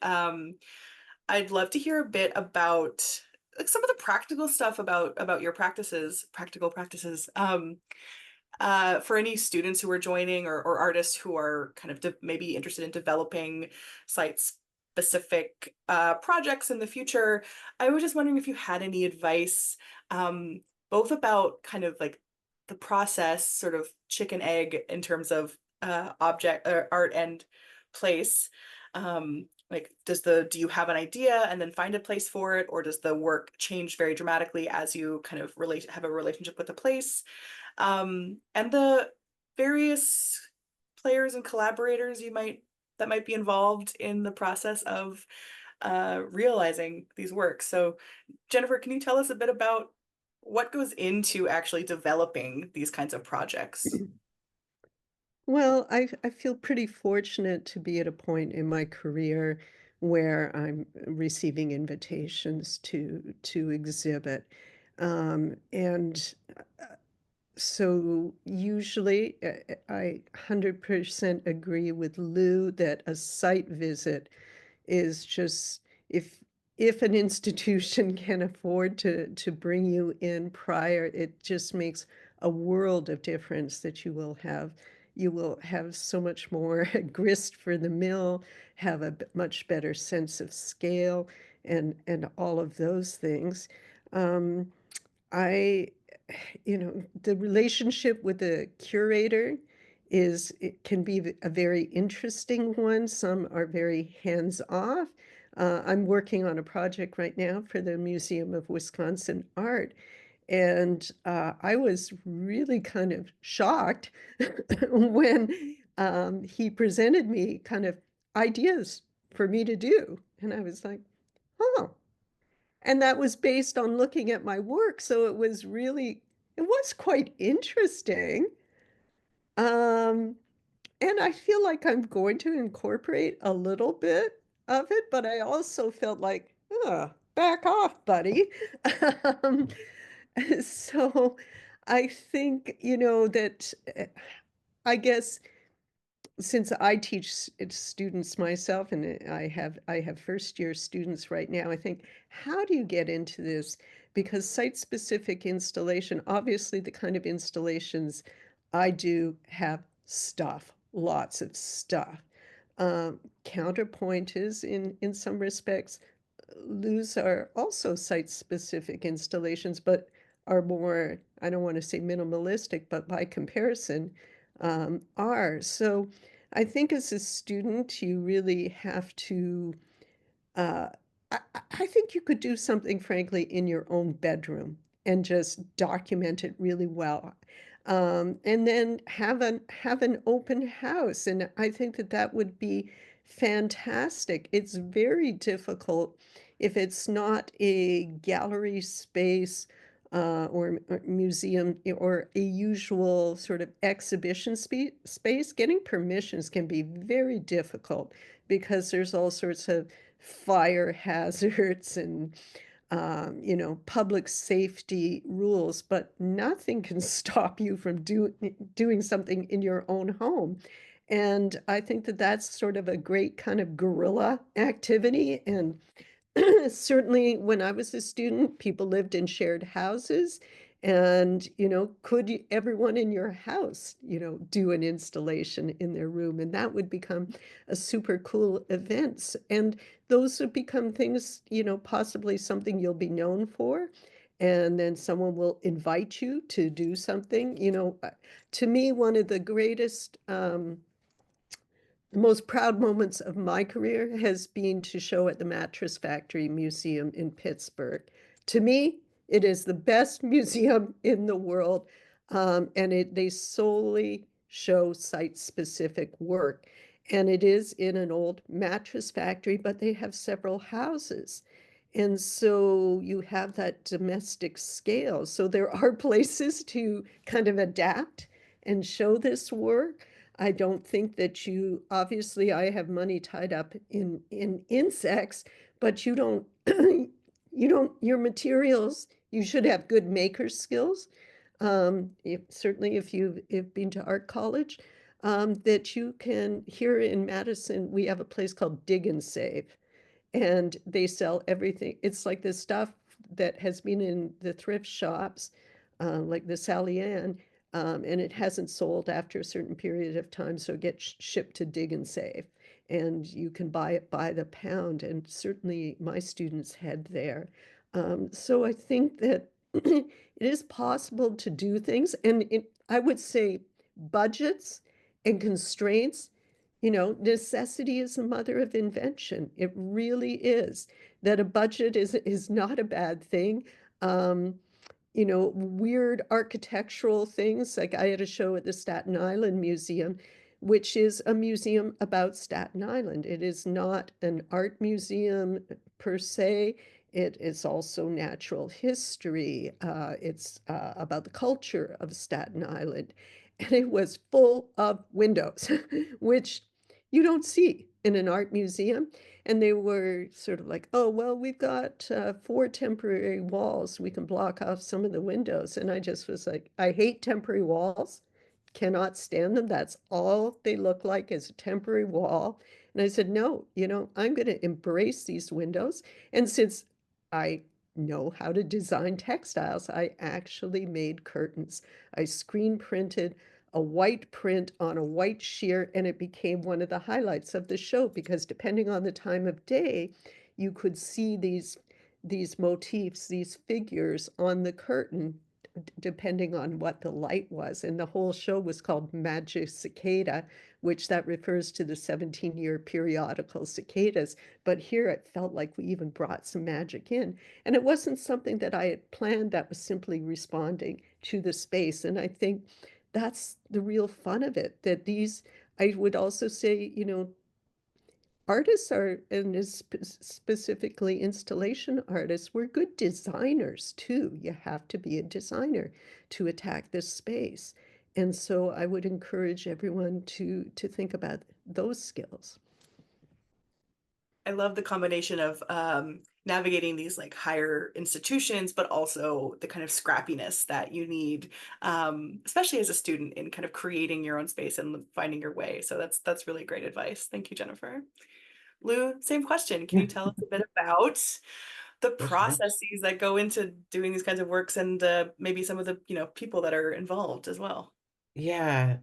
I'd love to hear a bit about like some of the practical stuff about your practical practices. For any students who are joining or artists who are kind of maybe interested in developing site-specific projects in the future, I was just wondering if you had any advice, both about kind of like the process, sort of chicken egg in terms of object or art and place. Like, do you have an idea and then find a place for it, or does the work change very dramatically as you kind of have a relationship with the place? And the various players and collaborators that might be involved in the process of realizing these works. So, Jennifer, can you tell us a bit about what goes into actually developing these kinds of projects? Well, I feel pretty fortunate to be at a point in my career where I'm receiving invitations to exhibit. And so usually I 100% agree with Lou that a site visit is just if an institution can afford to bring you in prior, it just makes a world of difference that you will have so much more grist for the mill, have a much better sense of scale and all of those things. Um, I, the relationship with the curator it can be a very interesting one. Some are very hands-off. I'm working on a project right now for the Museum of Wisconsin Art, and I was really kind of shocked when he presented me kind of ideas for me to do. And I was like, oh, and that was based on looking at my work. So it was quite interesting. Um, and I feel like I'm going to incorporate a little bit of it, but I also felt like, back off, buddy. Um, so I think, that I guess since I teach students myself, and I have first year students right now, I think, how do you get into this? Because site-specific installation, obviously the kind of installations I do have stuff, lots of stuff. Counterpoint is in some respects Lou's are also site-specific installations, but are more, I don't want to say minimalistic, but by comparison, are. So I think as a student, you really have to uh, I think you could do something, frankly, in your own bedroom and just document it really well. And then have an open house. And I think that that would be fantastic. It's very difficult if it's not a gallery space or museum or a usual sort of exhibition space. Getting permissions can be very difficult because there's all sorts of fire hazards and public safety rules, but nothing can stop you from doing something in your own home. And I think that that's sort of a great kind of guerrilla activity. And certainly when I was a student, people lived in shared houses. And, everyone in your house, do an installation in their room? And that would become a super cool event. And those would become things, possibly something you'll be known for. And then someone will invite you to do something. To me, one of the greatest the most proud moments of my career has been to show at the Mattress Factory Museum in Pittsburgh. To me, it is the best museum in the world, and they solely show site-specific work. And it is in an old mattress factory, but they have several houses. And so you have that domestic scale. So there are places to kind of adapt and show this work. I don't think that obviously I have money tied up in insects, but you don't, your materials, you should have good maker skills. Certainly if you've been to art college, that you can, here in Madison, we have a place called Dig and Save, and they sell everything. It's like the stuff that has been in the thrift shops, like the Sally Ann, and it hasn't sold after a certain period of time, so it gets shipped to Dig and Save, and you can buy it by the pound, and certainly my students head there. So I think that it is possible to do things, and I would say budgets and constraints, necessity is the mother of invention. It really is. That a budget is not a bad thing. Um, Weird architectural things. Like I had a show at the Staten Island Museum, which is a museum about Staten Island. It is not an art museum per se. It is also natural history. It's about the culture of Staten Island. And it was full of windows, which you don't see in an art museum. And they were sort of like, oh, well, we've got 4 temporary walls. We can block off some of the windows. And I just was like, I hate temporary walls, cannot stand them. That's all they look like, is a temporary wall. And I said, no, I'm going to embrace these windows. And since I know how to design textiles, I actually made curtains. I screen printed a white print on a white sheer, and it became one of the highlights of the show because depending on the time of day, you could see these motifs, these figures on the curtain, depending on what the light was. And the whole show was called Magic Cicada, which that refers to the 17-year periodical cicadas. But here it felt like we even brought some magic in. And it wasn't something that I had planned, that was simply responding to the space. And I think that's the real fun of it, that I would also say, artists are, and specifically installation artists, we're good designers too. You have to be a designer to attack this space. And so I would encourage everyone to think about those skills. I love the combination of navigating these like higher institutions, but also the kind of scrappiness that you need, especially as a student, in kind of creating your own space and finding your way. So that's really great advice. Thank you, Jennifer. Lou, same question. Can you tell us a bit about the processes that go into doing these kinds of works and maybe some of the people that are involved as well? Yeah.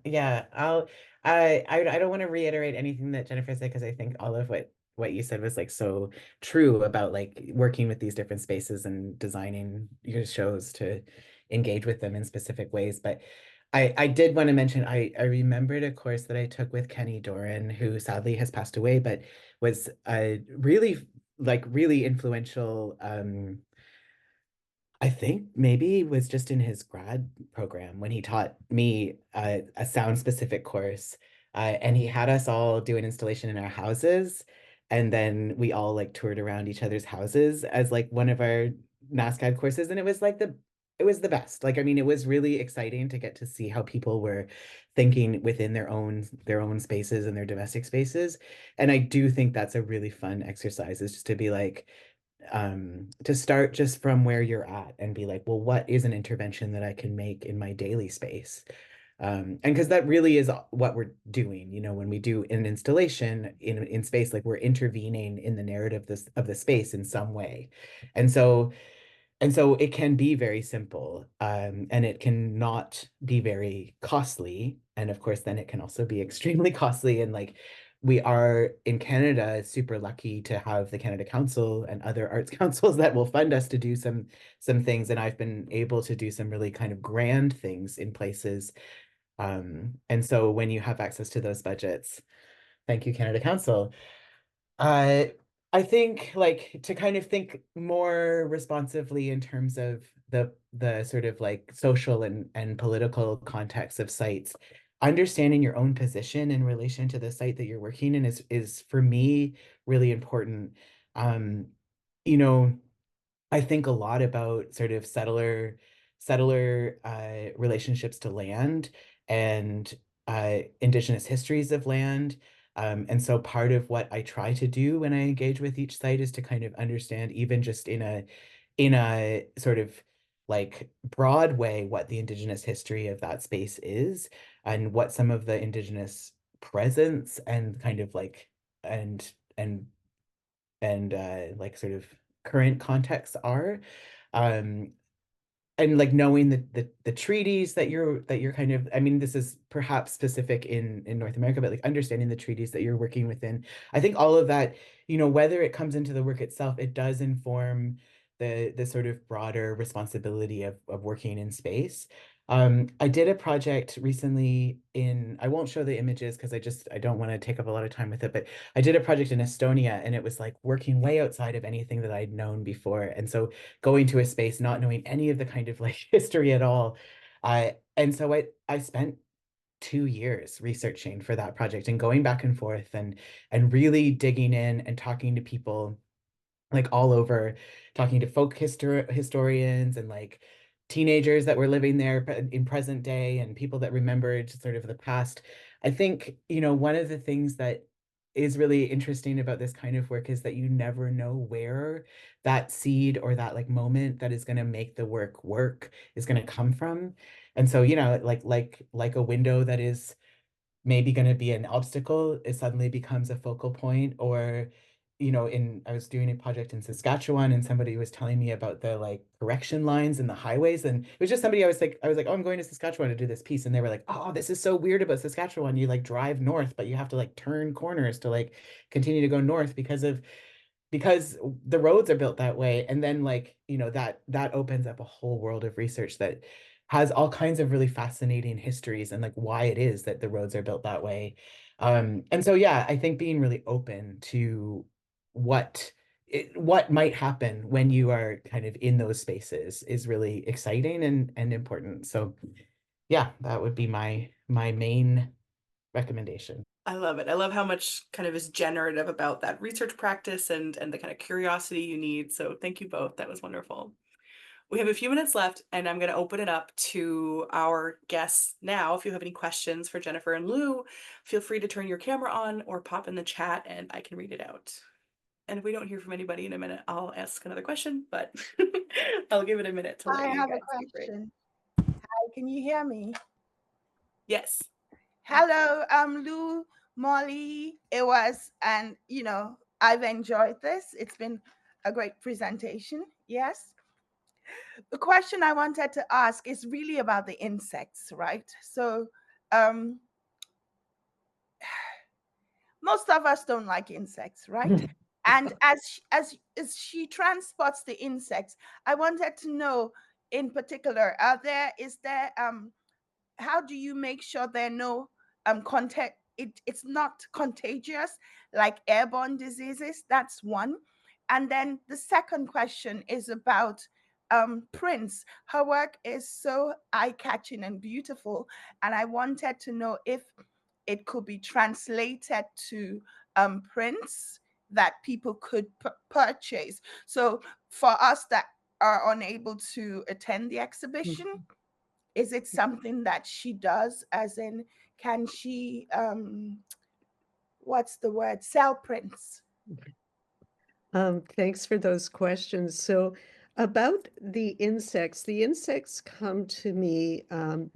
I don't want to reiterate anything that Jennifer said because I think all of what what you said was like so true about like working with these different spaces and designing your shows to engage with them in specific ways. But I did want to mention, I remembered a course that I took with Kenny Doran, who sadly has passed away, but was really influential. I think maybe was just in his grad program when he taught me a sound specific course. And he had us all do an installation in our houses. And then we all like toured around each other's houses as like one of our NASCAD courses. And it was like it was the best. Like, I mean, it was really exciting to get to see how people were thinking within their own spaces and their domestic spaces. And I do think that's a really fun exercise, is just to be like, to start just from where you're at and be like, well, what is an intervention that I can make in my daily space? And because that really is what we're doing, you know, when we do an installation in space, like we're intervening in the narrative of the space in some way. And so it can be very simple, and it can not be very costly. And of course, then it can also be extremely costly. And like, we are in Canada super lucky to have the Canada Council and other arts councils that will fund us to do some things. And I've been able to do some really kind of grand things in places. And so when you have access to those budgets, thank you, Canada Council. Uh, I think like to kind of think more responsively in terms of the sort of like social and political context of sites, understanding your own position in relation to the site that you're working in is for me really important. Um, you know, I think a lot about sort of settler relationships to land and indigenous histories of land. And so part of what I try to do when I engage with each site is to kind of understand, even just in a sort of like broad way, what the indigenous history of that space is and what some of the indigenous presence and kind of like and like sort of current contexts are. Um, and like knowing the treaties that you're kind of, I mean, this is perhaps specific in North America, but like understanding the treaties that you're working within. I think all of that, you know, whether it comes into the work itself, it does inform the sort of broader responsibility of working in space. I did a project recently I won't show the images because I don't want to take up a lot of time with it, but I did a project in Estonia, and it was like working way outside of anything that I'd known before. And so going to a space, not knowing any of the kind of like history at all. And so I spent 2 years researching for that project and going back and forth and really digging in and talking to people like all over, talking to historians and like teenagers that were living there in present day and people that remembered sort of the past. I think, you know, one of the things that is really interesting about this kind of work is that you never know where that seed or that like moment that is going to make the work is going to come from. And so, you know, like a window that is maybe going to be an obstacle, it suddenly becomes a focal point. Or, you know, I was doing a project in Saskatchewan and somebody was telling me about the like correction lines in the highways. And it was just somebody I was like, oh, I'm going to Saskatchewan to do this piece. And they were like, oh, this is so weird about Saskatchewan. You like drive north, but you have to like turn corners to like continue to go north because the roads are built that way. And then like, you know, that opens up a whole world of research that has all kinds of really fascinating histories and like why it is that the roads are built that way. And so yeah, I think being really open to what might happen when you are kind of in those spaces is really exciting and important. So yeah, that would be my main recommendation. I love it. I love how much kind of is generative about that research practice and the kind of curiosity you need. So thank you both. That was wonderful. We have a few minutes left, and I'm going to open it up to our guests now. If you have any questions for Jennifer and Lou, feel free to turn your camera on or pop in the chat and I can read it out. And if we don't hear from anybody in a minute, I'll ask another question, but I'll give it a minute to let I you have guys a speak. question. Hi, can you hear me? Yes. Hello, Lou, Molly. And I've enjoyed this. It's been a great presentation. Yes. The question I wanted to ask is really about the insects, right? So, most of us don't like insects, right? And as she transports the insects, I wanted to know in particular, how do you make sure there are no contact? It's not contagious like airborne diseases. That's one. And then the second question is about prints. Her work is so eye-catching and beautiful, and I wanted to know if it could be translated to prints that people could purchase. So for us that are unable to attend the exhibition, is it something that she does, as in, can she what's the word, sell prints? Thanks for those questions. So about the insects come to me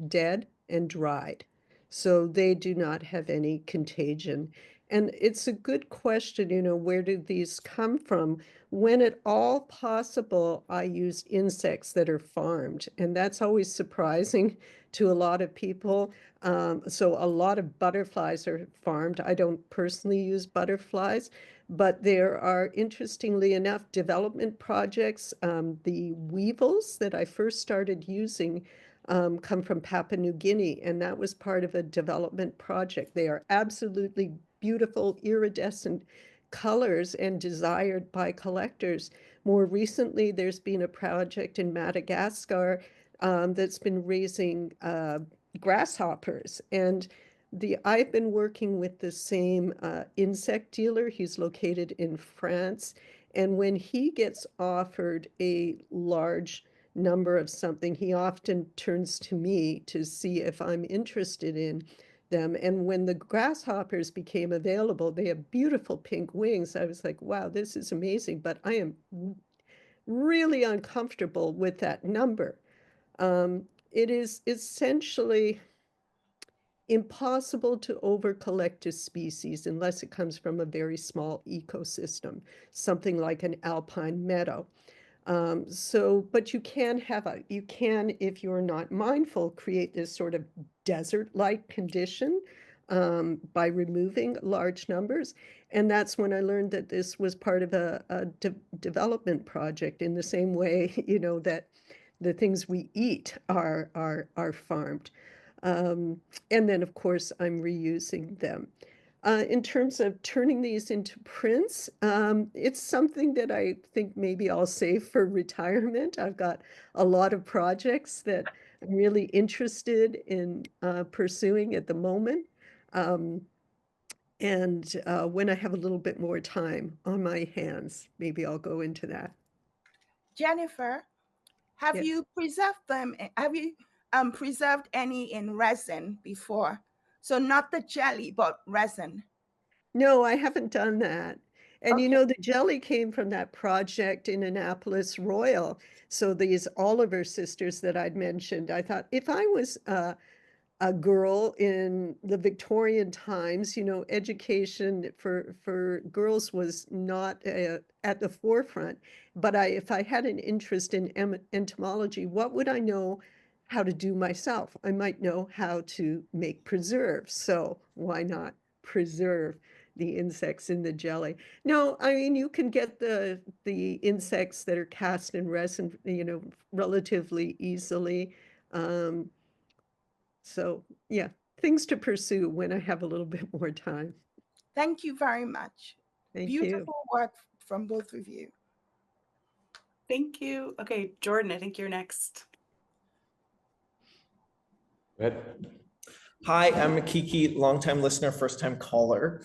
dead and dried. So they do not have any contagion. And it's a good question, where do these come from? When at all possible, I use insects that are farmed. And that's always surprising to a lot of people. So a lot of butterflies are farmed. I don't personally use butterflies, but there are, interestingly enough, development projects. The weevils that I first started using come from Papua New Guinea, and that was part of a development project. They are absolutely beautiful, iridescent colors and desired by collectors. More recently, there's been a project in Madagascar that's been raising grasshoppers. And I've been working with the same insect dealer. He's located in France. And when he gets offered a large number of something, he often turns to me to see if I'm interested in them. And when the grasshoppers became available, they have beautiful pink wings. I was like, wow, this is amazing. But I am really uncomfortable with that number. It is essentially impossible to over-collect a species unless it comes from a very small ecosystem, something like an alpine meadow. But you can, if you're not mindful, create this sort of desert-like condition by removing large numbers. And that's when I learned that this was part of a development project, in the same way, that the things we eat are farmed. And then, of course, I'm reusing them. In terms of turning these into prints, it's something that I think maybe I'll save for retirement. I've got a lot of projects that I'm really interested in pursuing at the moment. And when I have a little bit more time on my hands, maybe I'll go into that. Jennifer, have Yes. you preserved them? Have you preserved any in resin before? So not the jelly, but resin. No, I haven't done that. And Okay. the jelly came from that project in Annapolis Royal. So these Oliver sisters that I'd mentioned, I thought if I was a girl in the Victorian times, education for girls was not at the forefront. But if I had an interest in entomology, what would I know how to do myself? I might know how to make preserves. So why not preserve the insects in the jelly? No, I mean, you can get the insects that are cast in resin, relatively easily. So yeah, things to pursue when I have a little bit more time. Thank you very much. Thank you. Beautiful work from both of you. Thank you. Okay, Jordan, I think you're next. Good. Hi, I'm Kiki, longtime listener, first-time caller.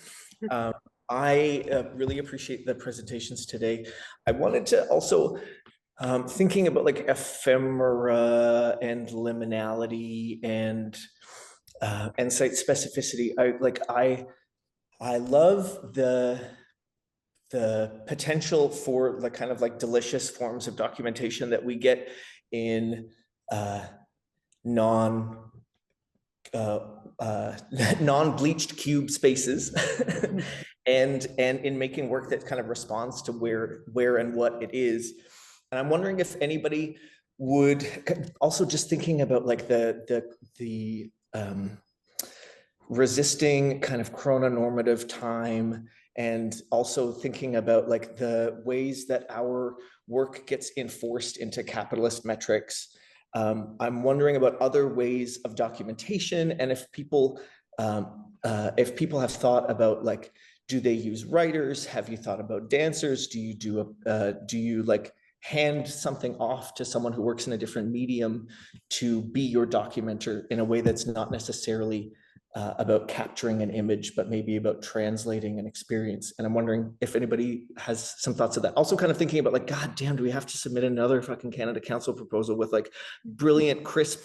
I really appreciate the presentations today. I wanted to also, thinking about like ephemera and liminality and site specificity. I love the potential for the kind of like delicious forms of documentation that we get in non-bleached cube spaces and in making work that kind of responds to where and what it is. And I'm wondering if anybody would also, just thinking about like the resisting kind of chrononormative time, and also thinking about like the ways that our work gets enforced into capitalist metrics. I'm wondering about other ways of documentation, and if people have thought about like, do they use writers? Have you thought about dancers? Do you like hand something off to someone who works in a different medium to be your documenter in a way that's not necessarily about capturing an image, but maybe about translating an experience? And I'm wondering if anybody has some thoughts of that. Also kind of thinking about like, God damn, do we have to submit another fucking Canada Council proposal with like brilliant, crisp,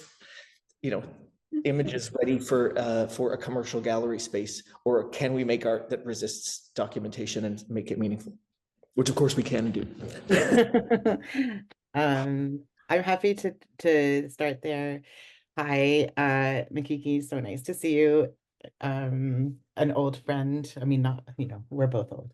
images ready for a commercial gallery space? Or can we make art that resists documentation and make it meaningful? Which of course we can do. I'm happy to start there. Hi, Makiki, so nice to see you. An old friend. I mean, not, we're both old.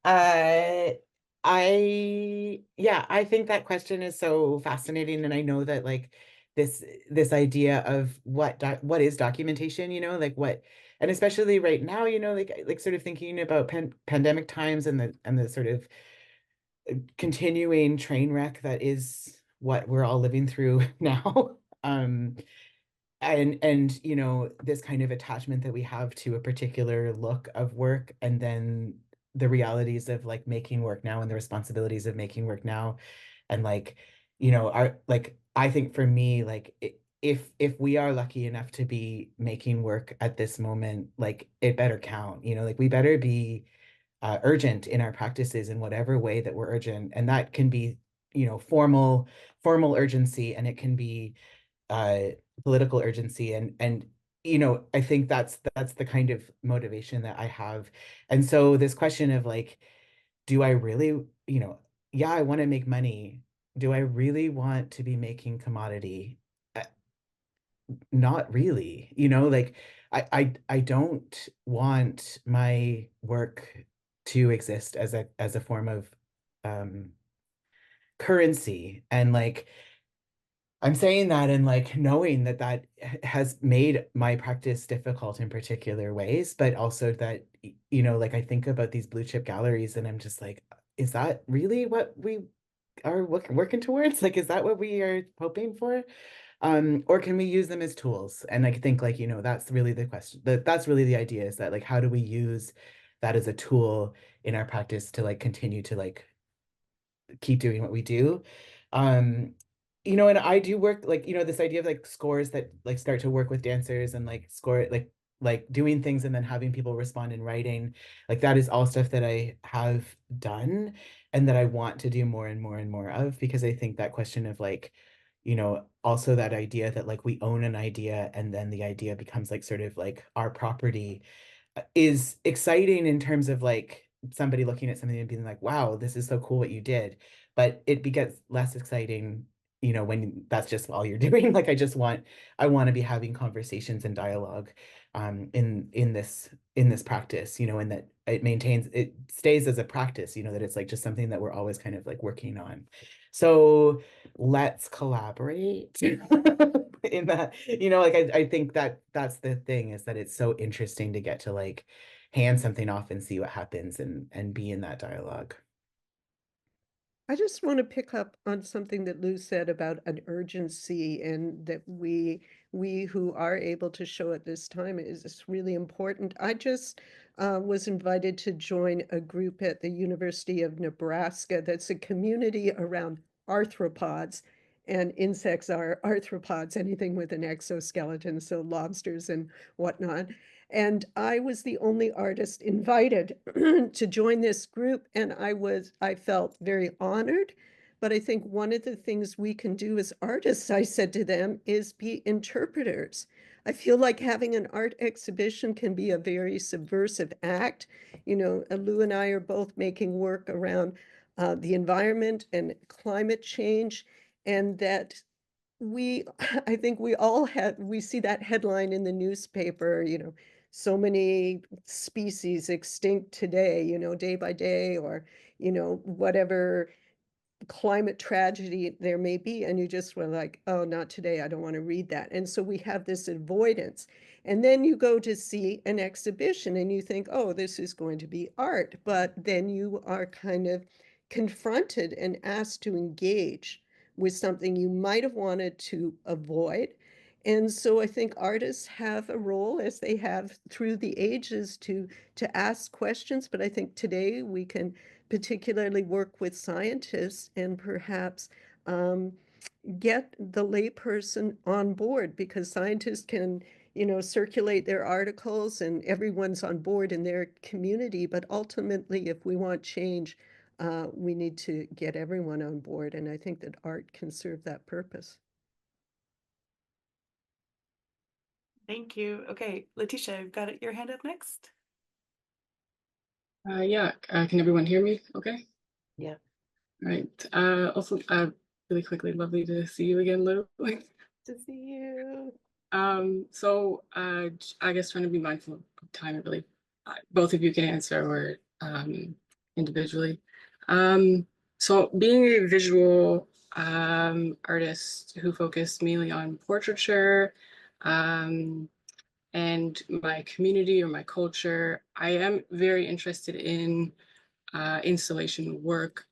I think that question is so fascinating, and I know that like this idea of what is documentation, like what, and especially right now, like sort of thinking about pandemic times and the sort of continuing train wreck that is what we're all living through now. And this kind of attachment that we have to a particular look of work, and then the realities of like making work now and the responsibilities of making work now. And like, I think for me, like if we are lucky enough to be making work at this moment, like it better count, like we better be urgent in our practices in whatever way that we're urgent. And that can be, formal urgency, and it can be political urgency. And I think that's the kind of motivation that I have. And so this question of like, do I really, yeah, I want to make money. Do I really want to be making commodity? Not really, like I don't want my work to exist as a form of currency. And like I'm saying that, and like knowing that has made my practice difficult in particular ways, but also that, like I think about these blue chip galleries and I'm just like, is that really what we are working towards? Like, is that what we are hoping for? Or can we use them as tools? And I think like, that's really the question. That's really the idea, is that like, how do we use that as a tool in our practice to like continue to like keep doing what we do? And I do work like, this idea of like scores that like start to work with dancers and like score like doing things and then having people respond in writing. Like that is all stuff that I have done and that I want to do more and more and more of, because I think that question of like, also that idea that like we own an idea and then the idea becomes like sort of like our property is exciting in terms of like somebody looking at something and being like, wow, this is so cool what you did. But it gets less exciting, when that's just all you're doing. Like I want to be having conversations and dialogue in this practice, and that it stays as a practice, that it's like just something that we're always kind of like working on. So let's collaborate in that, like I think that's the thing, is that it's so interesting to get to like hand something off and see what happens and be in that dialogue. I just want to pick up on something that Lou said about an urgency, and that we who are able to show at this time is really important. I just was invited to join a group at the University of Nebraska that's a community around arthropods, and insects are arthropods, anything with an exoskeleton, so lobsters and whatnot. And I was the only artist invited to join this group, and I felt very honored. But I think one of the things we can do as artists, I said to them, is be interpreters. I feel like having an art exhibition can be a very subversive act. Lou and I are both making work around the environment and climate change, and that I think we see that headline in the newspaper, so many species extinct today, day by day, or, whatever climate tragedy there may be, and you just were like, oh, not today, I don't want to read that. And so we have this avoidance. And then you go to see an exhibition and you think, oh, this is going to be art. But then you are kind of confronted and asked to engage with something you might have wanted to avoid. And so I think artists have a role, as they have through the ages, to ask questions. But I think today we can particularly work with scientists and perhaps um, get the layperson on board, because scientists can, circulate their articles and everyone's on board in their community. But ultimately, if we want change, we need to get everyone on board. And I think that art can serve that purpose. Thank you. Okay, Letitia, you've got your hand up next. Yeah, can everyone hear me okay? Yeah. All right. Also, really quickly, lovely to see you again, Lou. To see you. So I guess trying to be mindful of time, really. Both of you can answer or individually. So being a visual artist who focused mainly on portraiture, and my community or my culture, I am very interested in installation work.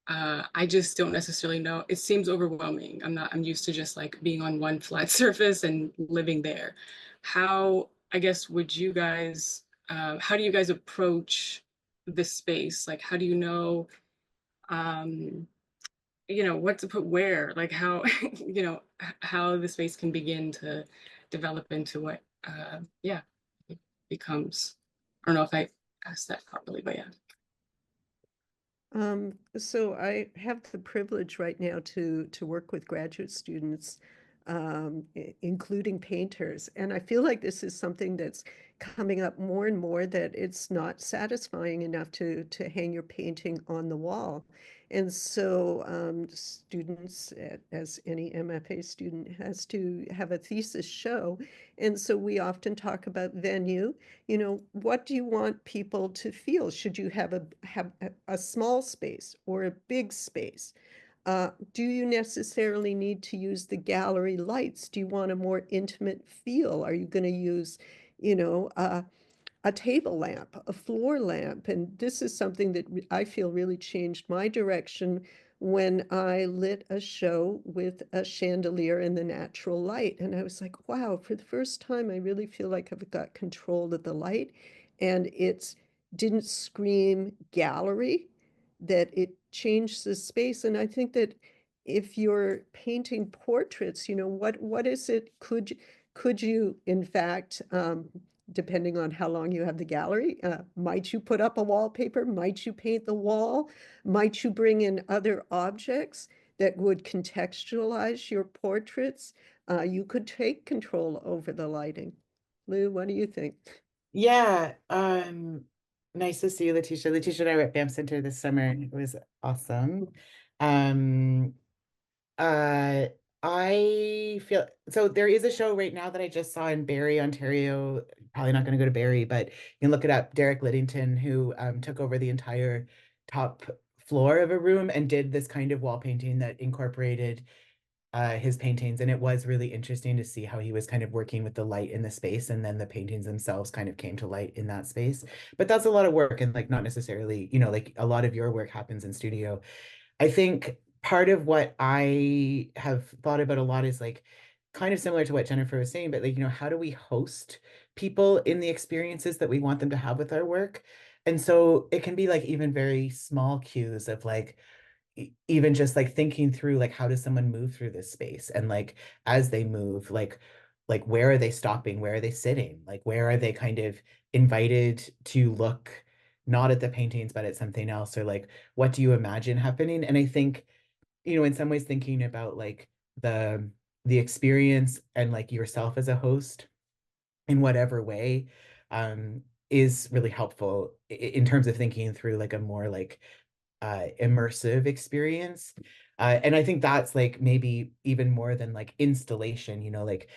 I just don't necessarily know. It seems overwhelming. I'm used to just like being on one flat surface and living there. How, I guess, would you guys, how do you guys approach this space? Like, how do you know, what to put where? Like how, how the space can begin to develop into what, yeah, it becomes. I don't know if I asked that properly, but yeah. So I have the privilege right now to work with graduate students, including painters. And I feel like this is something that's coming up more and more, that it's not satisfying enough to hang your painting on the wall. And so students, as any MFA student, has to have a thesis show. And so we often talk about venue. What do you want people to feel? Should you have a small space or a big space? Do you necessarily need to use the gallery lights? Do you want a more intimate feel? Are you going to use, a table lamp, a floor lamp? And this is something that I feel really changed my direction when I lit a show with a chandelier and the natural light. And I was like, wow, for the first time, I really feel like I've got control of the light, and it didn't scream gallery, that it changed the space. And I think that if you're painting portraits, what is it? Could you, in fact, depending on how long you have the gallery, might you put up a wallpaper? Might you paint the wall? Might you bring in other objects that would contextualize your portraits? You could take control over the lighting. Lou, what do you think? Yeah, nice to see you, Letitia. Letitia and I were at BAM Center this summer. It was awesome. I feel so there is a show right now that I just saw in Barrie, Ontario. Probably not going to go to Barrie, but you can look it up. Derek Liddington, who took over the entire top floor of a room and did this kind of wall painting that incorporated his paintings. And it was really interesting to see how he was kind of working with the light in the space, and then the paintings themselves kind of came to light in that space. But that's a lot of work, and like not necessarily, like a lot of your work happens in studio. I think part of what I have thought about a lot is like kind of similar to what Jennifer was saying, but like, how do we host people in the experiences that we want them to have with our work? And so it can be like even very small cues of like, even just like thinking through like how does someone move through this space, and like as they move, like where are they stopping, where are they sitting, like where are they kind of invited to look not at the paintings but at something else, or like what do you imagine happening? And I think, in some ways thinking about like the experience and like yourself as a host in whatever way is really helpful in terms of thinking through like a more like immersive experience. And I think that's like maybe even more than like installation, like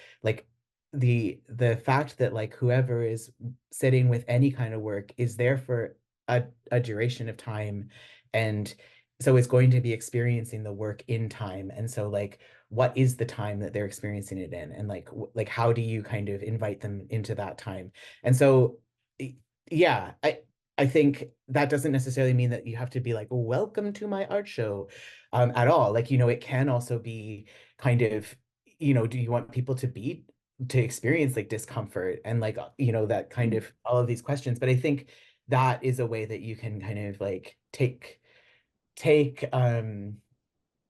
the fact that like whoever is sitting with any kind of work is there for a duration of time, and so it's going to be experiencing the work in time. And so like, what is the time that they're experiencing it in? And like how do you kind of invite them into that time? And so, yeah, I think that doesn't necessarily mean that you have to be like, welcome to my art show, at all. Like, you know, it can also be kind of, you know, do you want people to experience like discomfort and like, you know, that kind of all of these questions. But I think that is a way that you can kind of like take an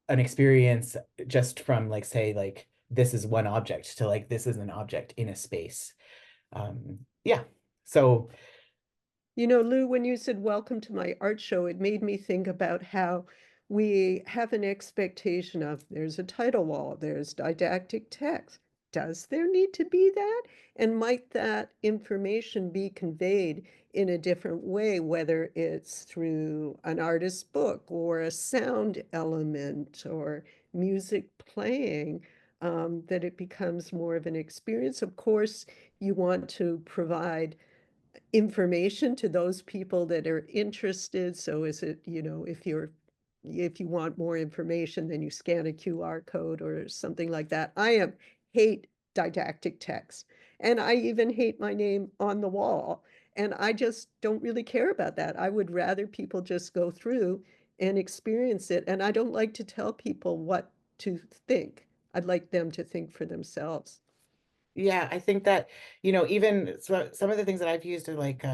experience just from like, say, like this is one object to like this is an object in a space. Yeah. So You know, Lou, when you said welcome to my art show, it made me think about how we have an expectation of there's a title wall, there's didactic text. Does there need to be that? And might that information be conveyed in a different way, whether it's through an artist's book or a sound element or music playing, that it becomes more of an experience? Of course, you want to provide information to those people that are interested. So is it, you know, if you want more information, then you scan a QR code or something like that. Hate didactic text. And I even hate my name on the wall. And I just don't really care about that. I would rather people just go through and experience it. And I don't like to tell people what to think. I'd like them to think for themselves. yeah, I think that, you know, even some of the things that I've used are like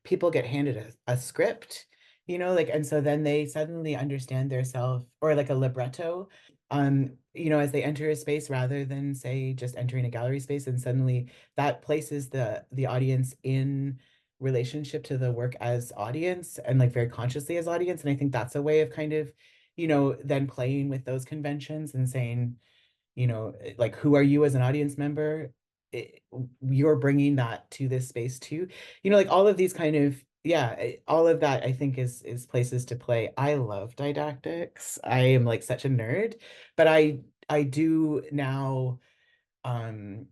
people get handed a script, you know, like, and so then they suddenly understand their self, or like a libretto, you know, as they enter a space rather than say just entering a gallery space, and suddenly that places the audience in relationship to the work as audience and like very consciously as audience. And I think that's a way of kind of, you know, then playing with those conventions and saying, you know, like, who are you as an audience member? You're bringing that to this space too, you know, like all of these kind of, yeah, all of that I think is places to play. I love didactics. I am like such a nerd, but I do now um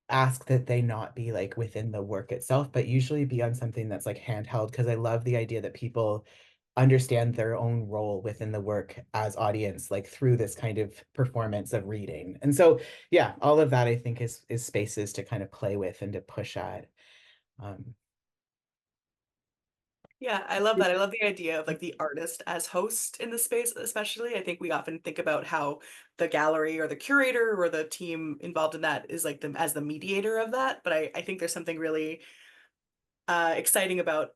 ask that they not be like within the work itself, but usually be on something that's like handheld, because I love the idea that people understand their own role within the work as audience, like through this kind of performance of reading. And so, yeah, all of that I think is spaces to kind of play with and to push at. Um, Yeah, I love that. I love the idea of like the artist as host in the space, especially. I think we often think about how the gallery or the curator or the team involved in that is like them as the mediator of that. But I think there's something really exciting about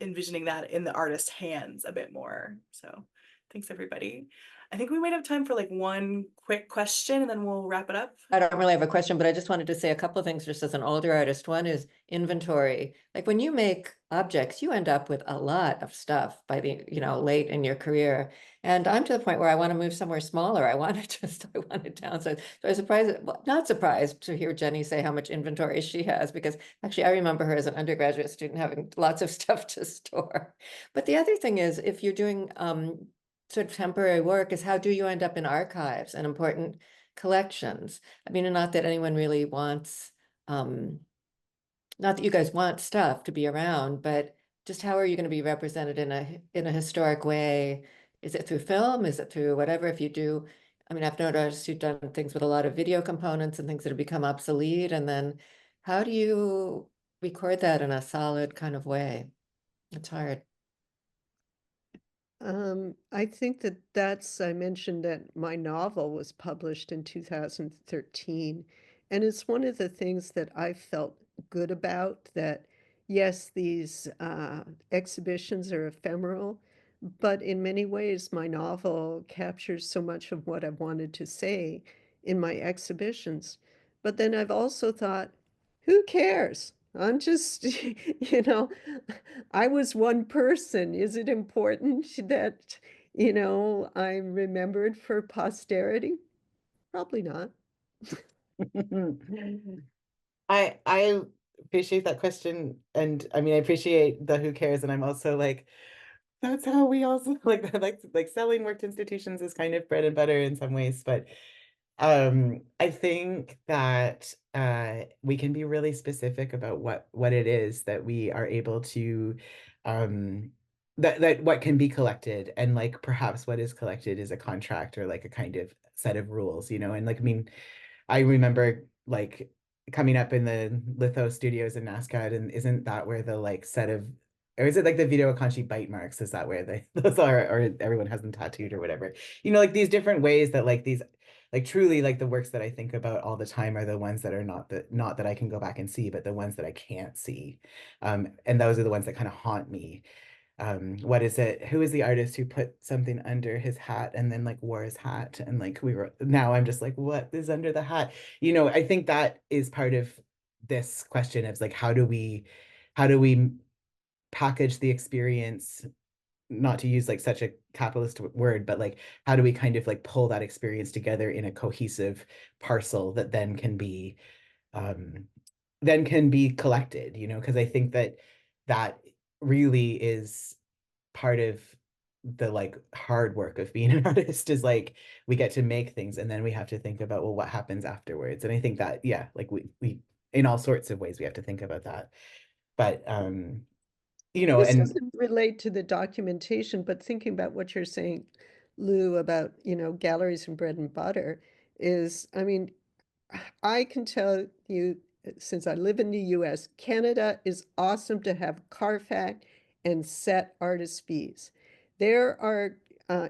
envisioning that in the artist's hands a bit more. So thanks, everybody. I think we might have time for like one quick question and then we'll wrap it up. I don't really have a question, but I just wanted to say a couple of things just as an older artist. One is inventory. Like when you make objects, you end up with a lot of stuff by the, you know, late in your career. And I'm to the point where I want to move somewhere smaller. I want to downsize. So I was surprised, well, not surprised to hear Jenny say how much inventory she has, because actually I remember her as an undergraduate student having lots of stuff to store. But the other thing is, if you're doing sort of temporary work, is how do you end up in archives and important collections? I mean, not that anyone really wants, not that you guys want stuff to be around, but just how are you going to be represented in a historic way? Is it through film? Is it through whatever? If you do, I mean, I've noticed you've done things with a lot of video components and things that have become obsolete. And then how do you record that in a solid kind of way? It's hard. I think I mentioned that my novel was published in 2013. And it's one of the things that I felt good about, that yes, these exhibitions are ephemeral, but in many ways, my novel captures so much of what I wanted to say in my exhibitions. But then I've also thought, who cares? I'm just, you know, I was one person. Is it important that, you know, I'm remembered for posterity? Probably not. I appreciate that question, and I mean I appreciate the who cares, and I'm also like, that's how we also like selling work to institutions is kind of bread and butter in some ways. But I think that we can be really specific about what it is that we are able to that what can be collected, and like perhaps what is collected is a contract or like a kind of set of rules, you know. And like, I mean, I remember like coming up in the litho studios in NASCAD, and isn't that where the like set of, or is it like the Vito Acconci bite marks? Is that where those are, or everyone has them tattooed or whatever? You know, like these different ways that like these, like truly like the works that I think about all the time are the ones that are not that I can go back and see, but the ones that I can't see. And those are the ones that kind of haunt me. What is it? Who is the artist who put something under his hat and then like wore his hat? And like now I'm just like, what is under the hat? You know, I think that is part of this question of like, how do we package the experience, not to use like such a capitalist word, but like, how do we kind of like pull that experience together in a cohesive parcel that then can be collected, you know? Because I think that really is part of the like hard work of being an artist, is like we get to make things and then we have to think about, well, what happens afterwards. And I think that, yeah, like we in all sorts of ways we have to think about that. But you know, This and doesn't relate to the documentation, but thinking about what you're saying, Lou, about, galleries and bread and butter is, I mean, I can tell you, since I live in the US, Canada is awesome to have CARFAC and set artist fees. There are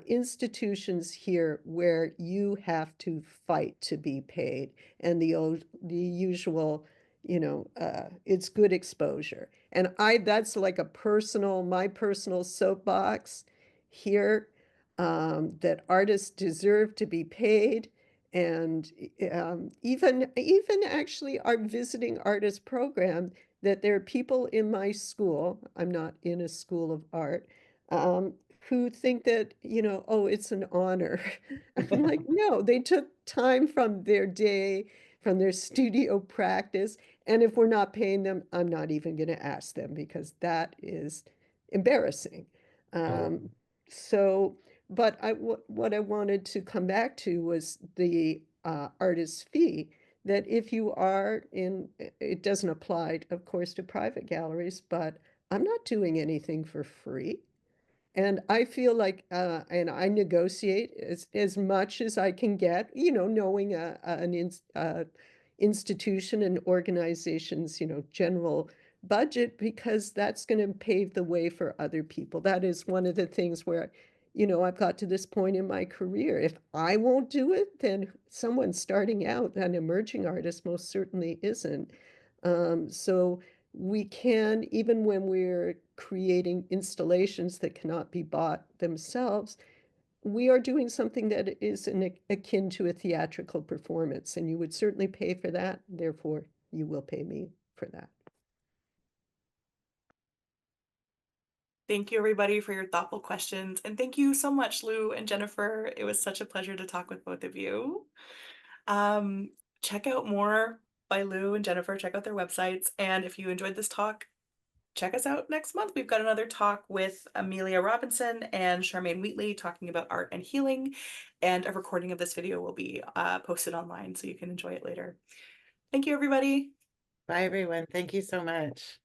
institutions here where you have to fight to be paid, and the usual, it's good exposure. And that's like my personal soapbox here, that artists deserve to be paid. And even actually our visiting artist program, that there are people in my school, I'm not in a school of art, who think that, oh, it's an honor. I'm like, no, they took time from their day, from their studio practice. And if we're not paying them, I'm not even going to ask them, because that is embarrassing. Um, so, but what I wanted to come back to was the artist fee, that if you are it doesn't apply, of course, to private galleries, but I'm not doing anything for free. And I feel like, and I negotiate as much as I can get, knowing an institution and organization's, general budget, because that's going to pave the way for other people. That is one of the things where, I've got to this point in my career. If I won't do it, then someone starting out, an emerging artist, most certainly isn't. So we can, even when we're creating installations that cannot be bought themselves, we are doing something that is akin to a theatrical performance, and you would certainly pay for that. Therefore, you will pay me for that. Thank you, everybody, for your thoughtful questions. And thank you so much, Lou and Jennifer. It was such a pleasure to talk with both of you. Check out more by Lou and Jennifer. Check out their websites. And if you enjoyed this talk, check us out next month. We've got another talk with Amelia Robinson and Charmaine Wheatley talking about art and healing. And a recording of this video will be posted online so you can enjoy it later. Thank you, everybody. bye everyone. Thank you so much.